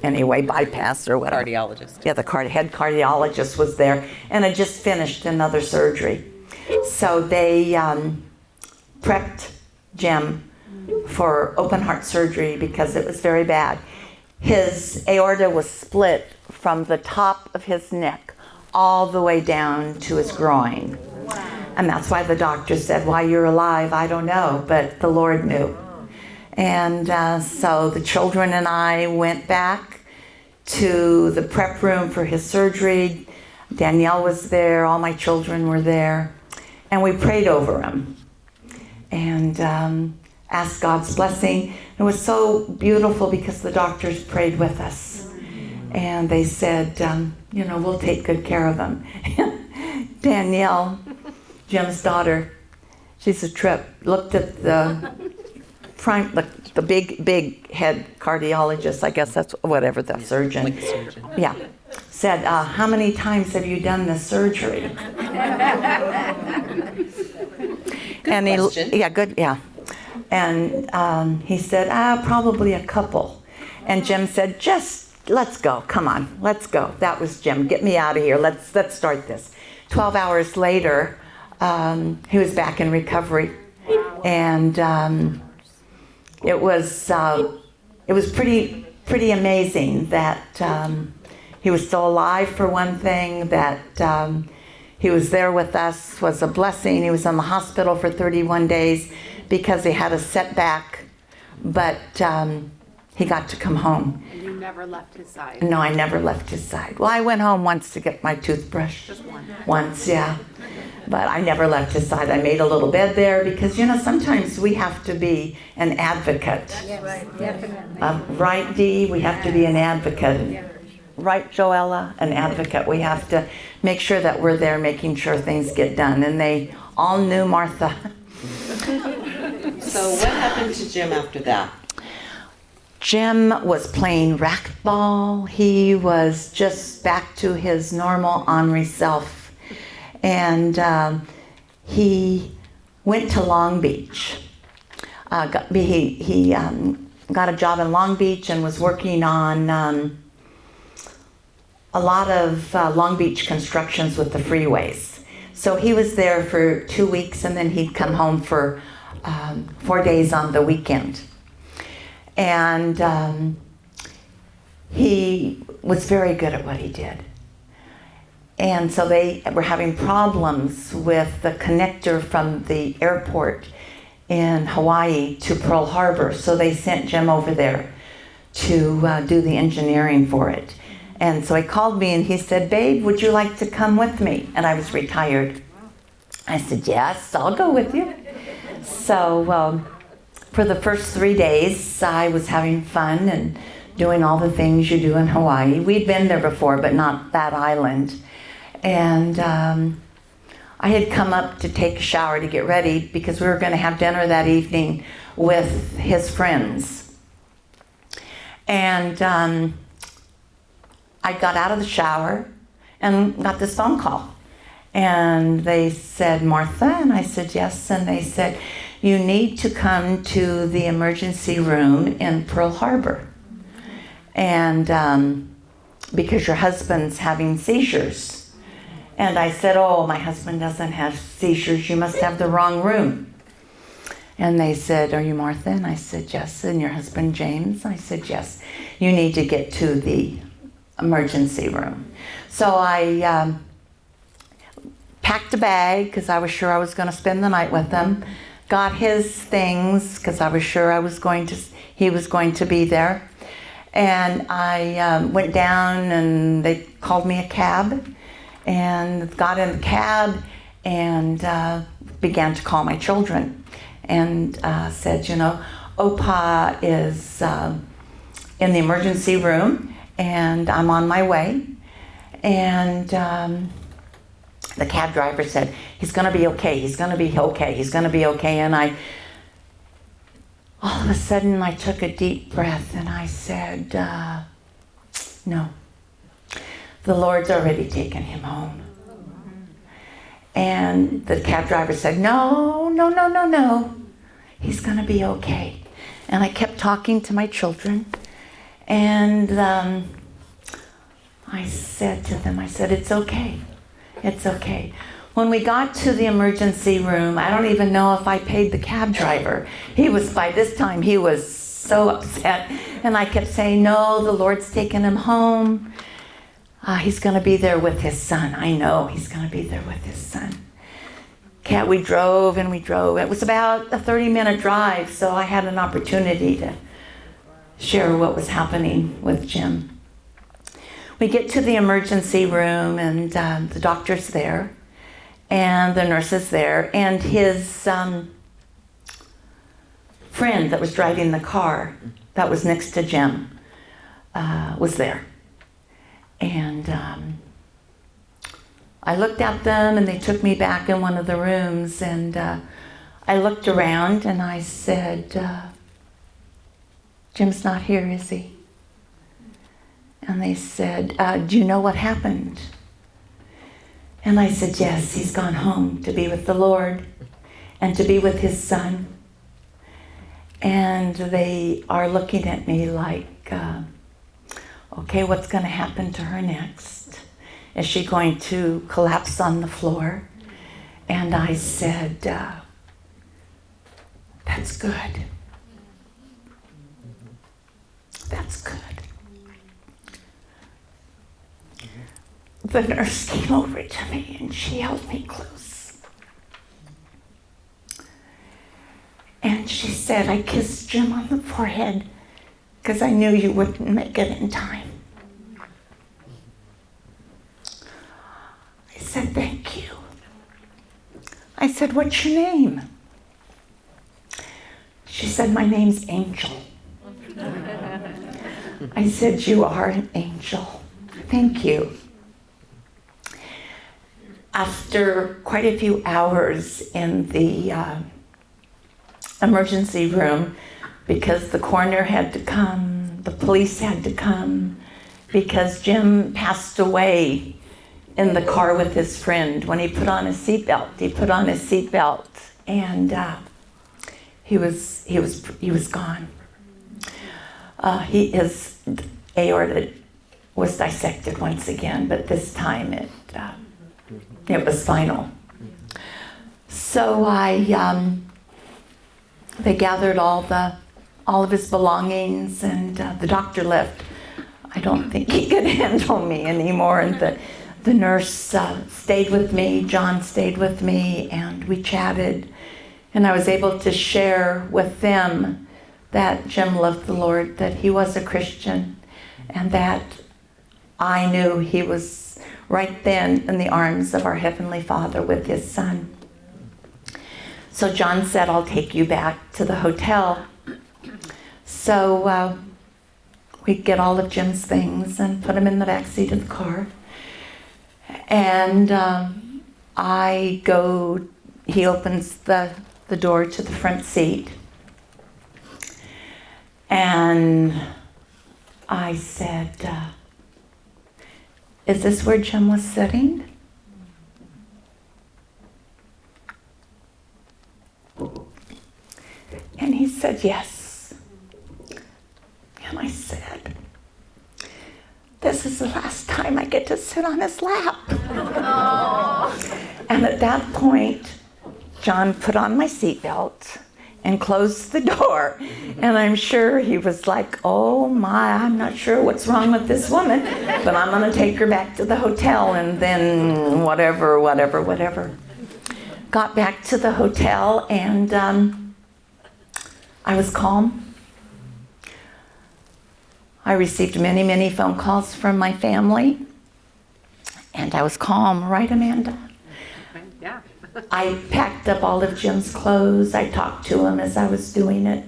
anyway, bypass or whatever.
Cardiologist.
Yeah, the head cardiologist was there, and had just finished another surgery. So they prepped Jim for open heart surgery because it was very bad. His aorta was split from the top of his neck all the way down to his groin. And that's why the doctor said, why you're alive, I don't know, but the Lord knew. And so the children and I went back to the prep room for his surgery. Danielle was there, all my children were there, and we prayed over him and asked God's blessing. It was so beautiful because the doctors prayed with us, and they said, we'll take good care of him. Danielle, Jim's daughter, she's a trip, looked at the big head cardiologist, I guess that's whatever, the surgeon.
Like a surgeon.
Yeah. Said, how many times have you done this surgery?
Good question.
Yeah, good, yeah. And he said, probably a couple. And Jim said, just let's go, come on, let's go. That was Jim, get me out of here, let's start this. 12 hours later, he was back in recovery. And it was pretty amazing that he was still alive, for one thing, that he was there with us was a blessing. He was in the hospital for 31 days because he had a setback, but he got to come home.
And you never left his side.
No, I never left his side. Well, I went home once to get my toothbrush.
Just one.
Once, yeah. But I never left his side. I made a little bed there because, sometimes we have to be an advocate.
Yes, right, definitely.
Right, Dee? We have to be an advocate. Right, Joella? An advocate. We have to make sure that we're there making sure things get done. And they all knew Martha.
So what happened to Jim after that?
Jim was playing racquetball. He was just back to his normal ornery self. And he went to Long Beach. He got a job in Long Beach and was working on a lot of Long Beach constructions with the freeways. So he was there for 2 weeks, and then he'd come home for 4 days on the weekend. And he was very good at what he did. And so they were having problems with the connector from the airport in Hawaii to Pearl Harbor. So they sent Jim over there to do the engineering for it. And so he called me and he said, "Babe, would you like to come with me?" And I was retired. I said, "Yes, I'll go with you." So for the first 3 days, I was having fun and doing all the things you do in Hawaii. We'd been there before, but not that island. And I had come up to take a shower to get ready because we were going to have dinner that evening with his friends. And I got out of the shower and got this phone call. And they said, "Martha?" And I said, "Yes." And they said, "You need to come to the emergency room in Pearl Harbor. And because your husband's having seizures." And I said, "Oh, my husband doesn't have seizures. You must have the wrong room." And they said, "Are you Martha?" And I said, "Yes." "And your husband, James?" I said, "Yes." "You need to get to the emergency room." So I packed a bag because I was sure I was going to spend the night with him. Got his things because I was sure he was going to be there. And I went down and they called me a cab. And got in the cab and began to call my children and said, "Opa is in the emergency room and I'm on my way." And the cab driver said, "He's going to be okay, he's going to be okay, he's going to be okay." And all of a sudden I took a deep breath and I said, "No. The Lord's already taken him home." And the cab driver said, "No. He's going to be okay." And I kept talking to my children. And I said to them, "It's okay. It's okay." When we got to the emergency room, I don't even know if I paid the cab driver. By this time, he was so upset. And I kept saying, "No, the Lord's taken him home. He's going to be there with his son. I know he's going to be there with his son." We drove and we drove. It was about a 30-minute drive, so I had an opportunity to share what was happening with Jim. We get to the emergency room, and the doctor's there, and the nurse is there, and his friend that was driving the car that was next to Jim was there. And I looked at them, and they took me back in one of the rooms, and I looked around, and I said, Jim's not here, is he? And they said, do you know what happened? And I said, yes, he's gone home to be with the Lord and to be with his son. And they are looking at me like, okay, what's going to happen to her next? Is she going to collapse on the floor? And I said, that's good. That's good. The nurse came over to me and she held me close. And she said, I kissed Jim on the forehead because I knew you wouldn't make it in time. I said, thank you. I said, what's your name? She said, my name's Angel. I said, you are an angel. Thank you. After quite a few hours in the emergency room, because the coroner had to come, the police had to come, because Jim passed away in the car with his friend. When he put on his seatbelt, and he was gone. His aorta was dissected once again, but this time it was final. So they gathered all of his belongings, and the doctor left. I don't think he could handle me anymore, and the nurse stayed with me. John stayed with me, and we chatted, and I was able to share with them that Jim loved the Lord, that he was a Christian, and that I knew he was right then in the arms of our Heavenly Father with his son. So John said, I'll take you back to the hotel. So we get all of Jim's things and put him in the back seat of the car. And he opens the door to the front seat. And I said, is this where Jim was sitting? And he said, yes. And I said, this is the last time I get to sit on his lap. And at that point, John put on my seatbelt and closed the door. And I'm sure he was like, oh my, I'm not sure what's wrong with this woman, but I'm gonna take her back to the hotel, and then whatever. Got back to the hotel, and I was calm. I received many, many phone calls from my family, and I was calm, right, Amanda?
Yeah.
I packed up all of Jim's clothes. I talked to him as I was doing it.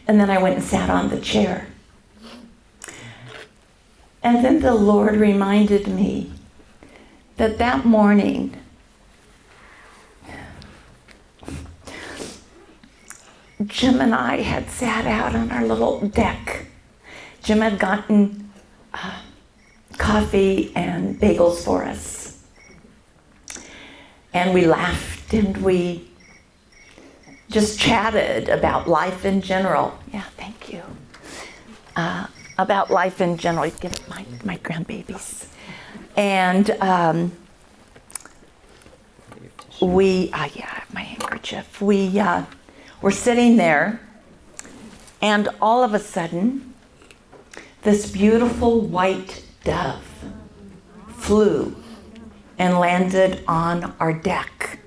And then I went and sat on the chair. And then the Lord reminded me that that morning, Jim and I had sat out on our little deck. Jim had gotten coffee and bagels for us. And we laughed and we just chatted about life in general. Yeah, thank you. About life in general. Give it my grandbabies. And I have my handkerchief. We were sitting there, and all of a sudden, this beautiful white dove flew and landed on our deck.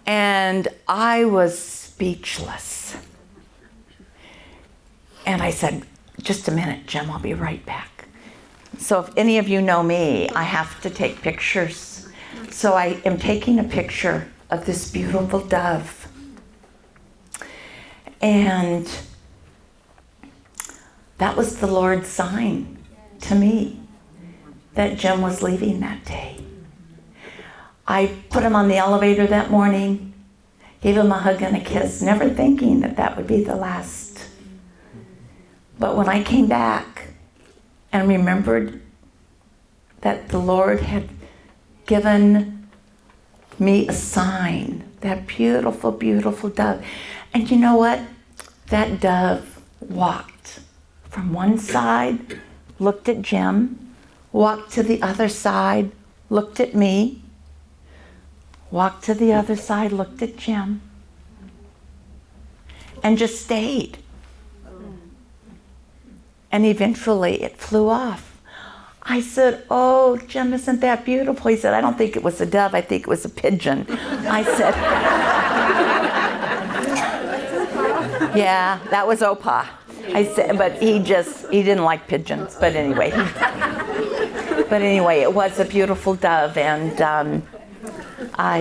And I was speechless. And I said, just a minute, Jim, I'll be right back. So if any of you know me, I have to take pictures. So I am taking a picture of this beautiful dove. And that was the Lord's sign to me that Jim was leaving that day. I put him on the elevator that morning, gave him a hug and a kiss, never thinking that that would be the last. But when I came back and remembered that the Lord had given me a sign, that beautiful, beautiful dove. And you know what? That dove walked from one side, looked at Jim, walked to the other side, looked at me, walked to the other side, looked at Jim, and just stayed. And eventually it flew off. I said, oh, Jim, isn't that beautiful? He said, I don't think it was a dove, I think it was a pigeon. I said, yeah, that was Opa. I said, but he didn't like pigeons. But anyway, it was a beautiful dove, and I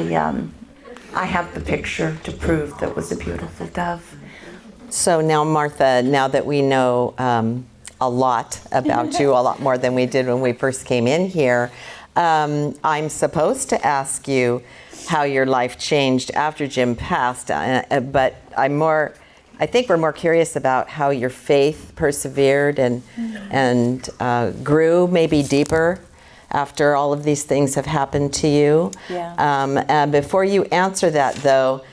have the picture to prove that it was a beautiful dove.
So now, Martha, now that we know a lot about you, a lot more than we did when we first came in here, I'm supposed to ask you how your life changed after Jim passed, but I think we're more curious about how your faith persevered and grew maybe deeper after all of these things have happened to you.
Yeah.
And before you answer that, though,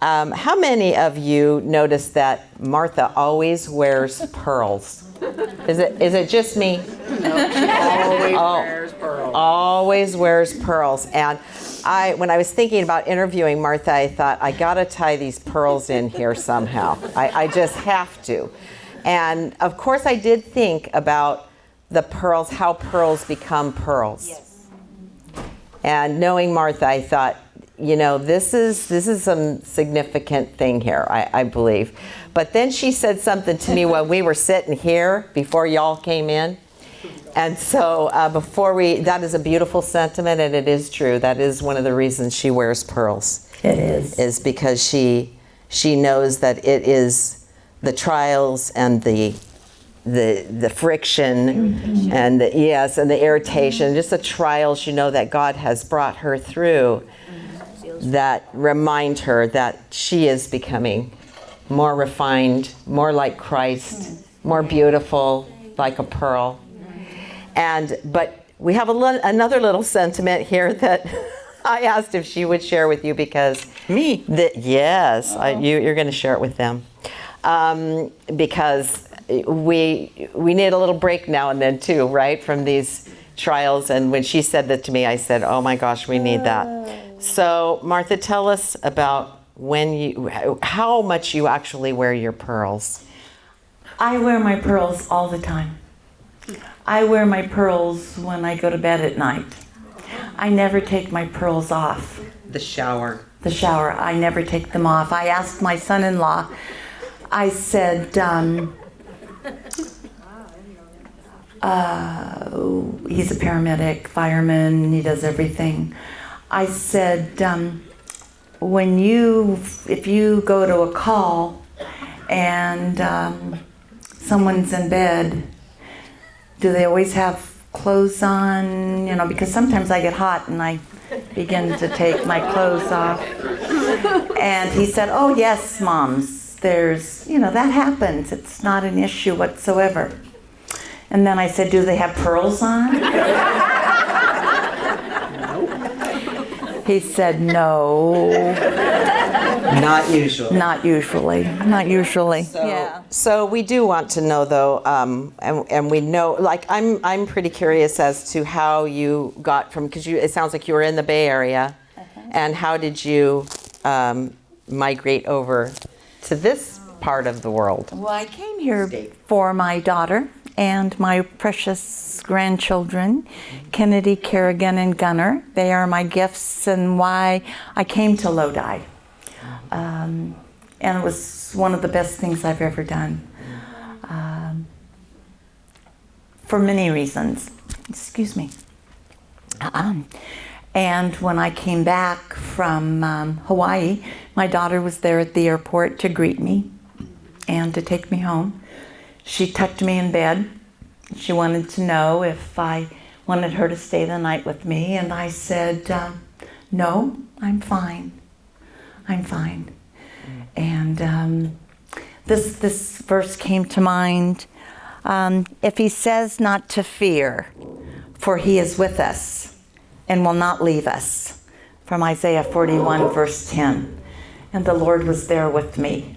how many of you notice that Martha always wears pearls? Is it just me?
No, she always wears pearls.
Always wears pearls. And when I was thinking about interviewing Martha, I thought, I gotta tie these pearls in here somehow. I just have to. And of course I did think about the pearls, how pearls become pearls.
Yes.
And knowing Martha, I thought, this is some significant thing here, I believe. But then she said something to me when we were sitting here before y'all came in. And so that is a beautiful sentiment, and it is true. That is one of the reasons she wears pearls.
It is.
Is because she knows that it is the trials and the friction and the irritation, just the trials, that God has brought her through, that remind her that she is becoming more refined, more like Christ, more beautiful, like a pearl. But we have another little sentiment here that I asked if she would share with you, because
Me?
Yes, you're going to share it with them, because we need a little break now and then too, right, from these trials. And when she said that to me, I said, oh my gosh, we need that. So Martha, tell us about how much you actually wear your pearls.
I wear my pearls all the time. I wear my pearls when I go to bed at night. I never take my pearls off.
The shower.
The shower, I never take them off. I asked my son-in-law, I said, he's a paramedic, fireman, he does everything. I said, if you go to a call and someone's in bed, do they always have clothes on? Because sometimes I get hot and I begin to take my clothes off. And he said, oh yes, moms, there's, that happens. It's not an issue whatsoever. And then I said, do they have pearls on? He said, no.
Not usually.
Not usually. Not usually.
So we do want to know, though, and we know, like, I'm pretty curious as to how you got from, because it sounds like you were in the Bay Area, and how did you migrate over to this part of the world?
Well, I came here for my daughter and my precious grandchildren, Kennedy, Kerrigan, and Gunner. They are my gifts and why I came to Lodi. And it was one of the best things I've ever done. for many reasons. Excuse me. And when I came back from Hawaii, my daughter was there at the airport to greet me and to take me home. She tucked me in bed. She wanted to know if I wanted her to stay the night with me, and I said, no, I'm fine. I'm fine. And this verse came to mind. If he says not to fear, for he is with us and will not leave us. From Isaiah 41, verse 10. And the Lord was there with me.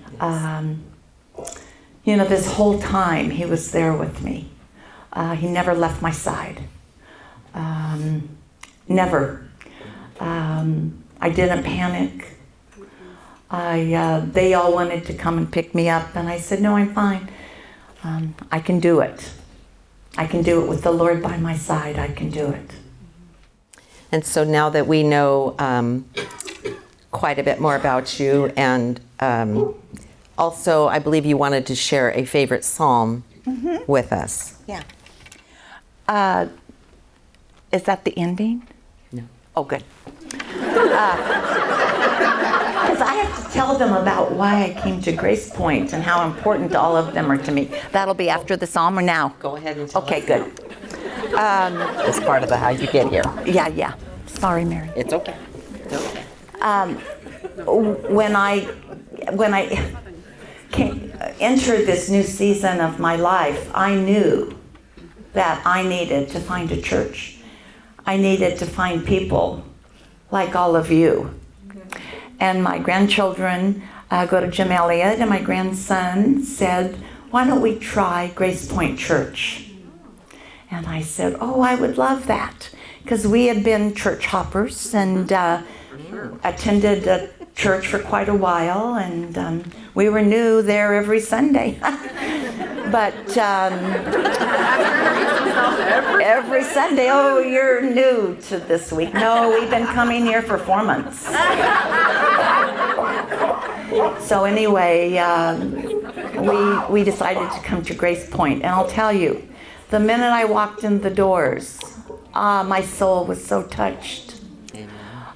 This whole time he was there with me. He never left my side. Never. I didn't panic. They all wanted to come and pick me up, and I said, no, I'm fine. I can do it. I can do it with the Lord by my side. I can do it.
And so now that we know quite a bit more about you, and also I believe you wanted to share a favorite psalm with us.
Yeah. Is that the ending?
No.
Oh, good. Because I have to tell them about why I came to Grace Point and how important all of them are to me. That'll be after the psalm or now?
Go ahead and tell
Okay,
us.
good.
It's part of how you get here.
Yeah. Sorry, Mary.
It's okay. It's okay.
When I entered this new season of my life, I knew that I needed to find a church. I needed to find people like all of you. And my grandchildren go to Jim Elliott, and my grandson said, why don't we try Grace Point Church? And I said, oh, I would love that. Because we had been church hoppers and attended a church for quite a while, and we were new there every Sunday. But every Sunday, oh, you're new to this week. No, we've been coming here for 4 months. So anyway, we decided to come to Grace Point, and I'll tell you, the minute I walked in the doors, my soul was so touched.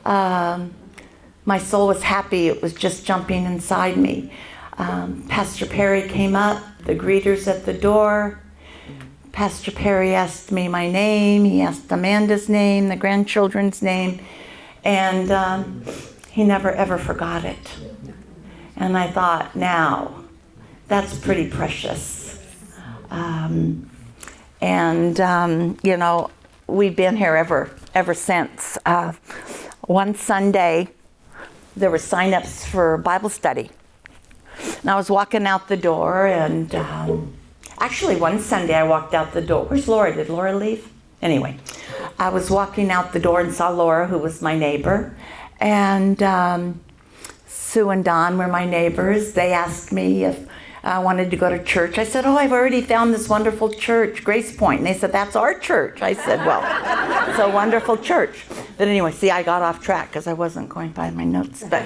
My soul was happy. It was just jumping inside me. Pastor Perry came up, the greeters at the door. Pastor Perry asked me my name. He asked Amanda's name, the grandchildren's name. And he never, ever forgot it. And I thought, now, that's pretty precious. We've been here ever since. One Sunday, there were sign-ups for Bible study. And I was walking out the door, and actually one Sunday I walked out the door. Where's Laura? Did Laura leave? Anyway, I was walking out the door and saw Laura, who was my neighbor, and Sue and Don were my neighbors. They asked me if I wanted to go to church. I said, oh, I've already found this wonderful church, Grace Point. And they said, that's our church. I said, well, it's a wonderful church. But anyway, see, I got off track because I wasn't going by my notes. But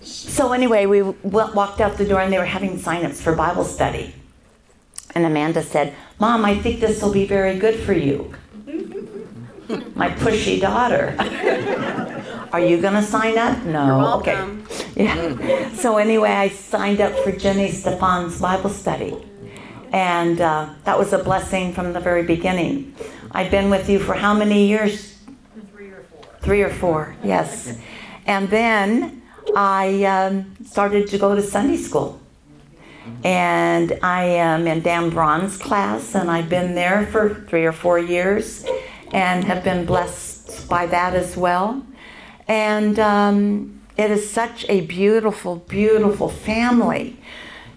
so anyway, we walked out the door, and they were having sign-ups for Bible study. And Amanda said, Mom, I think this will be very good for you. My pushy daughter. Are you going to sign up? No.
You're welcome.
Okay. Yeah. So anyway, I signed up for Jenny Stefan's Bible study. And that was a blessing from the very beginning. I've been with you for how many years?
3 or 4.
3 or 4, yes. And then I started to go to Sunday school. And I am in Dan Braun's class, and I've been there for 3 or 4 years and have been blessed by that as well. And it is such a beautiful, beautiful family.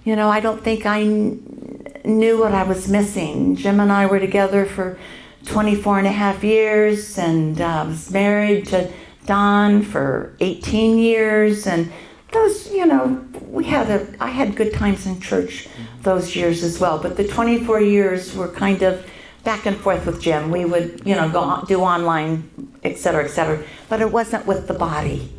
You know, I don't think I knew what I was missing. Jim and I were together for 24 and a half years, and I was married to Don for 18 years. And those, you know, I had good times in church those years as well. But the 24 years were kind of back and forth with Jim. We would, you know, do online, et cetera, but it wasn't with the body.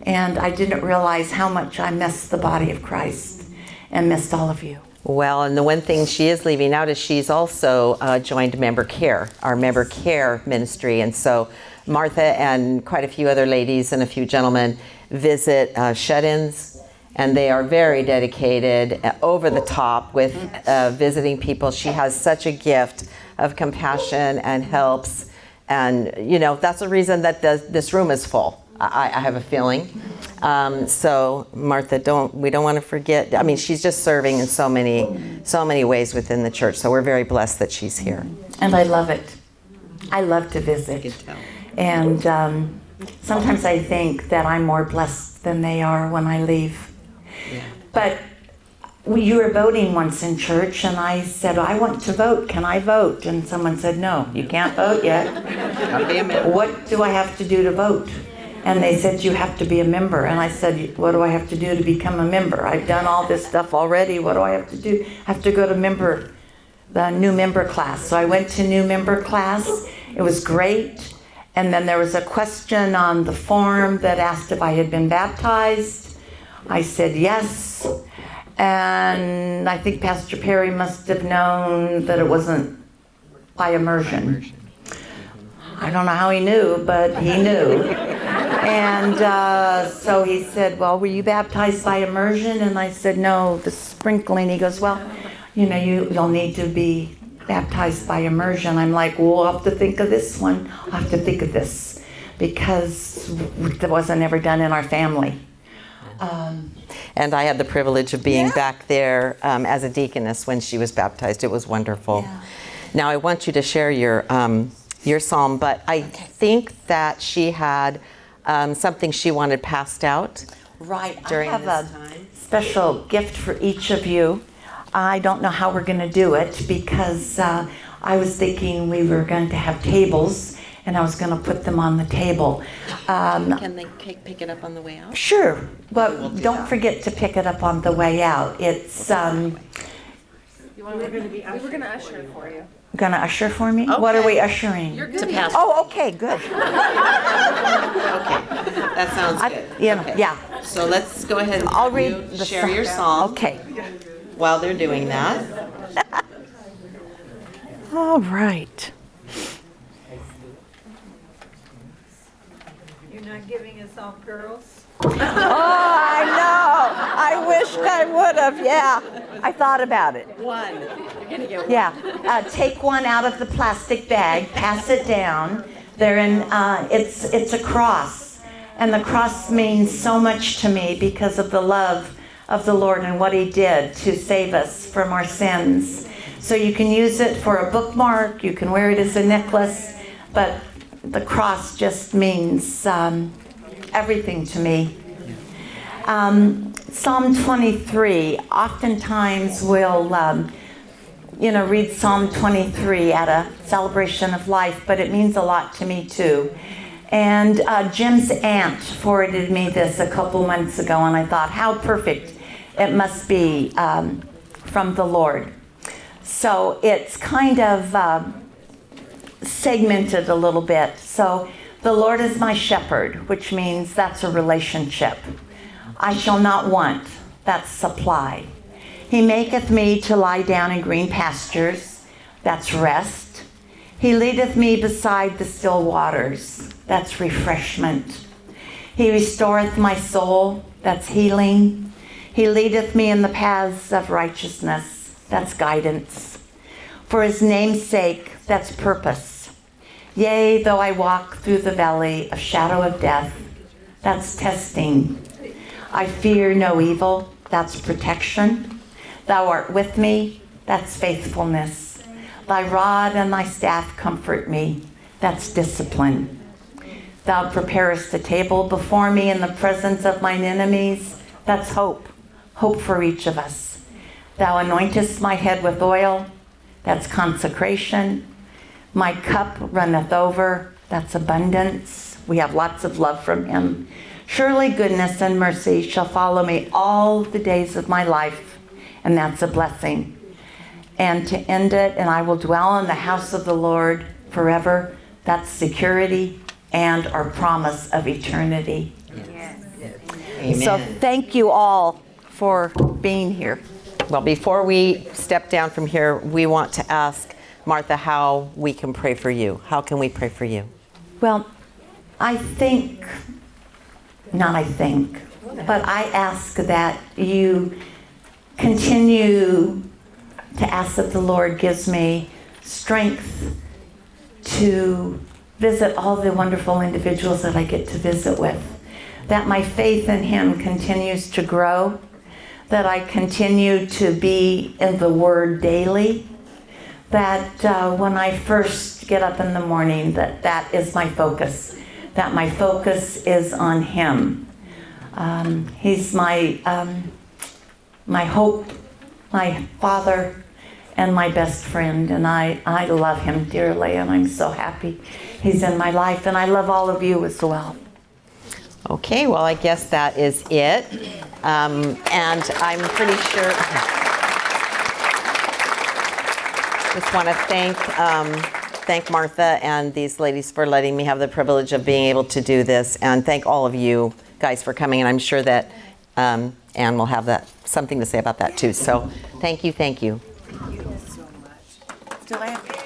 And I didn't realize how much I missed the body of Christ and missed all of you.
Well, and the one thing she is leaving out is she's also joined Member Care, our Member Care ministry. And so Martha and quite a few other ladies and a few gentlemen visit shut-ins, and they are very dedicated, over the top with visiting people. She has such a gift of compassion and helps. And, you know, that's the reason that this room is full. I have a feeling. So Martha, we don't want to forget. I mean, she's just serving in so many ways within the church. So we're very blessed that she's here.
And I love it. I love to visit.
I can tell.
And sometimes I think that I'm more blessed than they are when I leave.
Yeah.
But you were voting once in church, and I said, I want to vote. Can I vote? And someone said, no, you can't vote yet.
Gotta be a member.
What do I have to do to vote? And they said, you have to be a member. And I said, what do I have to do to become a member? I've done all this stuff already. What do I have to do? I have to go to the new member class. So I went to new member class. It was great. And then there was a question on the form that asked if I had been baptized. I said yes. And I think Pastor Perry must have known that it wasn't by immersion. I don't know how he knew, but he knew. And so he said, well, were you baptized by immersion? And I said, no, the sprinkling. He goes, well, you know, you'll need to be baptized by immersion. I'm like, well, I'll have to think of this one. I'll have to think of this, because it wasn't ever done in our family.
And I had the privilege of being back there as a deaconess when she was baptized. It was wonderful.
Yeah.
Now I want you to share your psalm, but I think that she had something she wanted passed out.
Right.
During
I have
this
a
time.
special gift for each of you. I don't know how we're going to do it, because I was thinking we were going to have tables, and I was going to put them on the table.
Can they pick it up on the way out?
Sure, but
We'll do
don't
that.
forget to pick it up on the way out. It's
We were going to usher for you.
going to usher for me. What are we ushering?
You're good.
To pass.
Oh, okay, good.
Okay, that sounds good. Okay.
Yeah.
So let's go ahead and
I'll
have
read
you
the
share
psalm.
your psalm
Okay.
while they're doing that.
All right.
You're not giving us all girls?
Oh, I know. I wished I would have. Yeah. I thought about it.
One. You're gonna get one.
Yeah. Take one out of the plastic bag, pass it down. They're in, it's a cross. And the cross means so much to me because of the love of the Lord and what He did to save us from our sins. So you can use it for a bookmark, you can wear it as a necklace, but the cross just means everything to me. Psalm 23, oftentimes we'll read Psalm 23 at a celebration of life, but it means a lot to me too. And Jim's aunt forwarded me this a couple months ago, and I thought, how perfect it must be from the Lord. So it's kind of segmented a little bit. So the Lord is my shepherd, which means that's a relationship. I shall not want, that's supply. He maketh me to lie down in green pastures, that's rest. He leadeth me beside the still waters, that's refreshment. He restoreth my soul, that's healing. He leadeth me in the paths of righteousness, that's guidance. For His name's sake, that's purpose. Yea, though I walk through the valley of shadow of death, that's testing. I fear no evil, that's protection. Thou art with me, that's faithfulness. Thy rod and thy staff comfort me, that's discipline. Thou preparest a table before me in the presence of mine enemies, that's hope. Hope for each of us. Thou anointest my head with oil, that's consecration. My cup runneth over, that's abundance. We have lots of love from Him. Surely goodness and mercy shall follow me all the days of my life, and that's a blessing. And to end it, and I will dwell in the house of the Lord forever, that's security and our promise of eternity.
Amen.
So thank you all for being here.
Well, before we step down from here, we want to ask Martha how we can pray for you. How can we pray for you?
Well, I think, not I think, but I ask that you continue to ask that the Lord gives me strength to visit all the wonderful individuals that I get to visit with. That my faith in Him continues to grow. That I continue to be in the Word daily. That when I first get up in the morning, that is my focus. That my focus is on Him. He's my hope, my Father, and my best friend. And I love Him dearly, and I'm so happy He's in my life. And I love all of you as well.
Okay, well, I guess that is it. And I'm pretty sure... Just want to thank Martha and these ladies for letting me have the privilege of being able to do this, and thank all of you guys for coming. And I'm sure that Anne will have something to say about that too. So thank you.
Do I have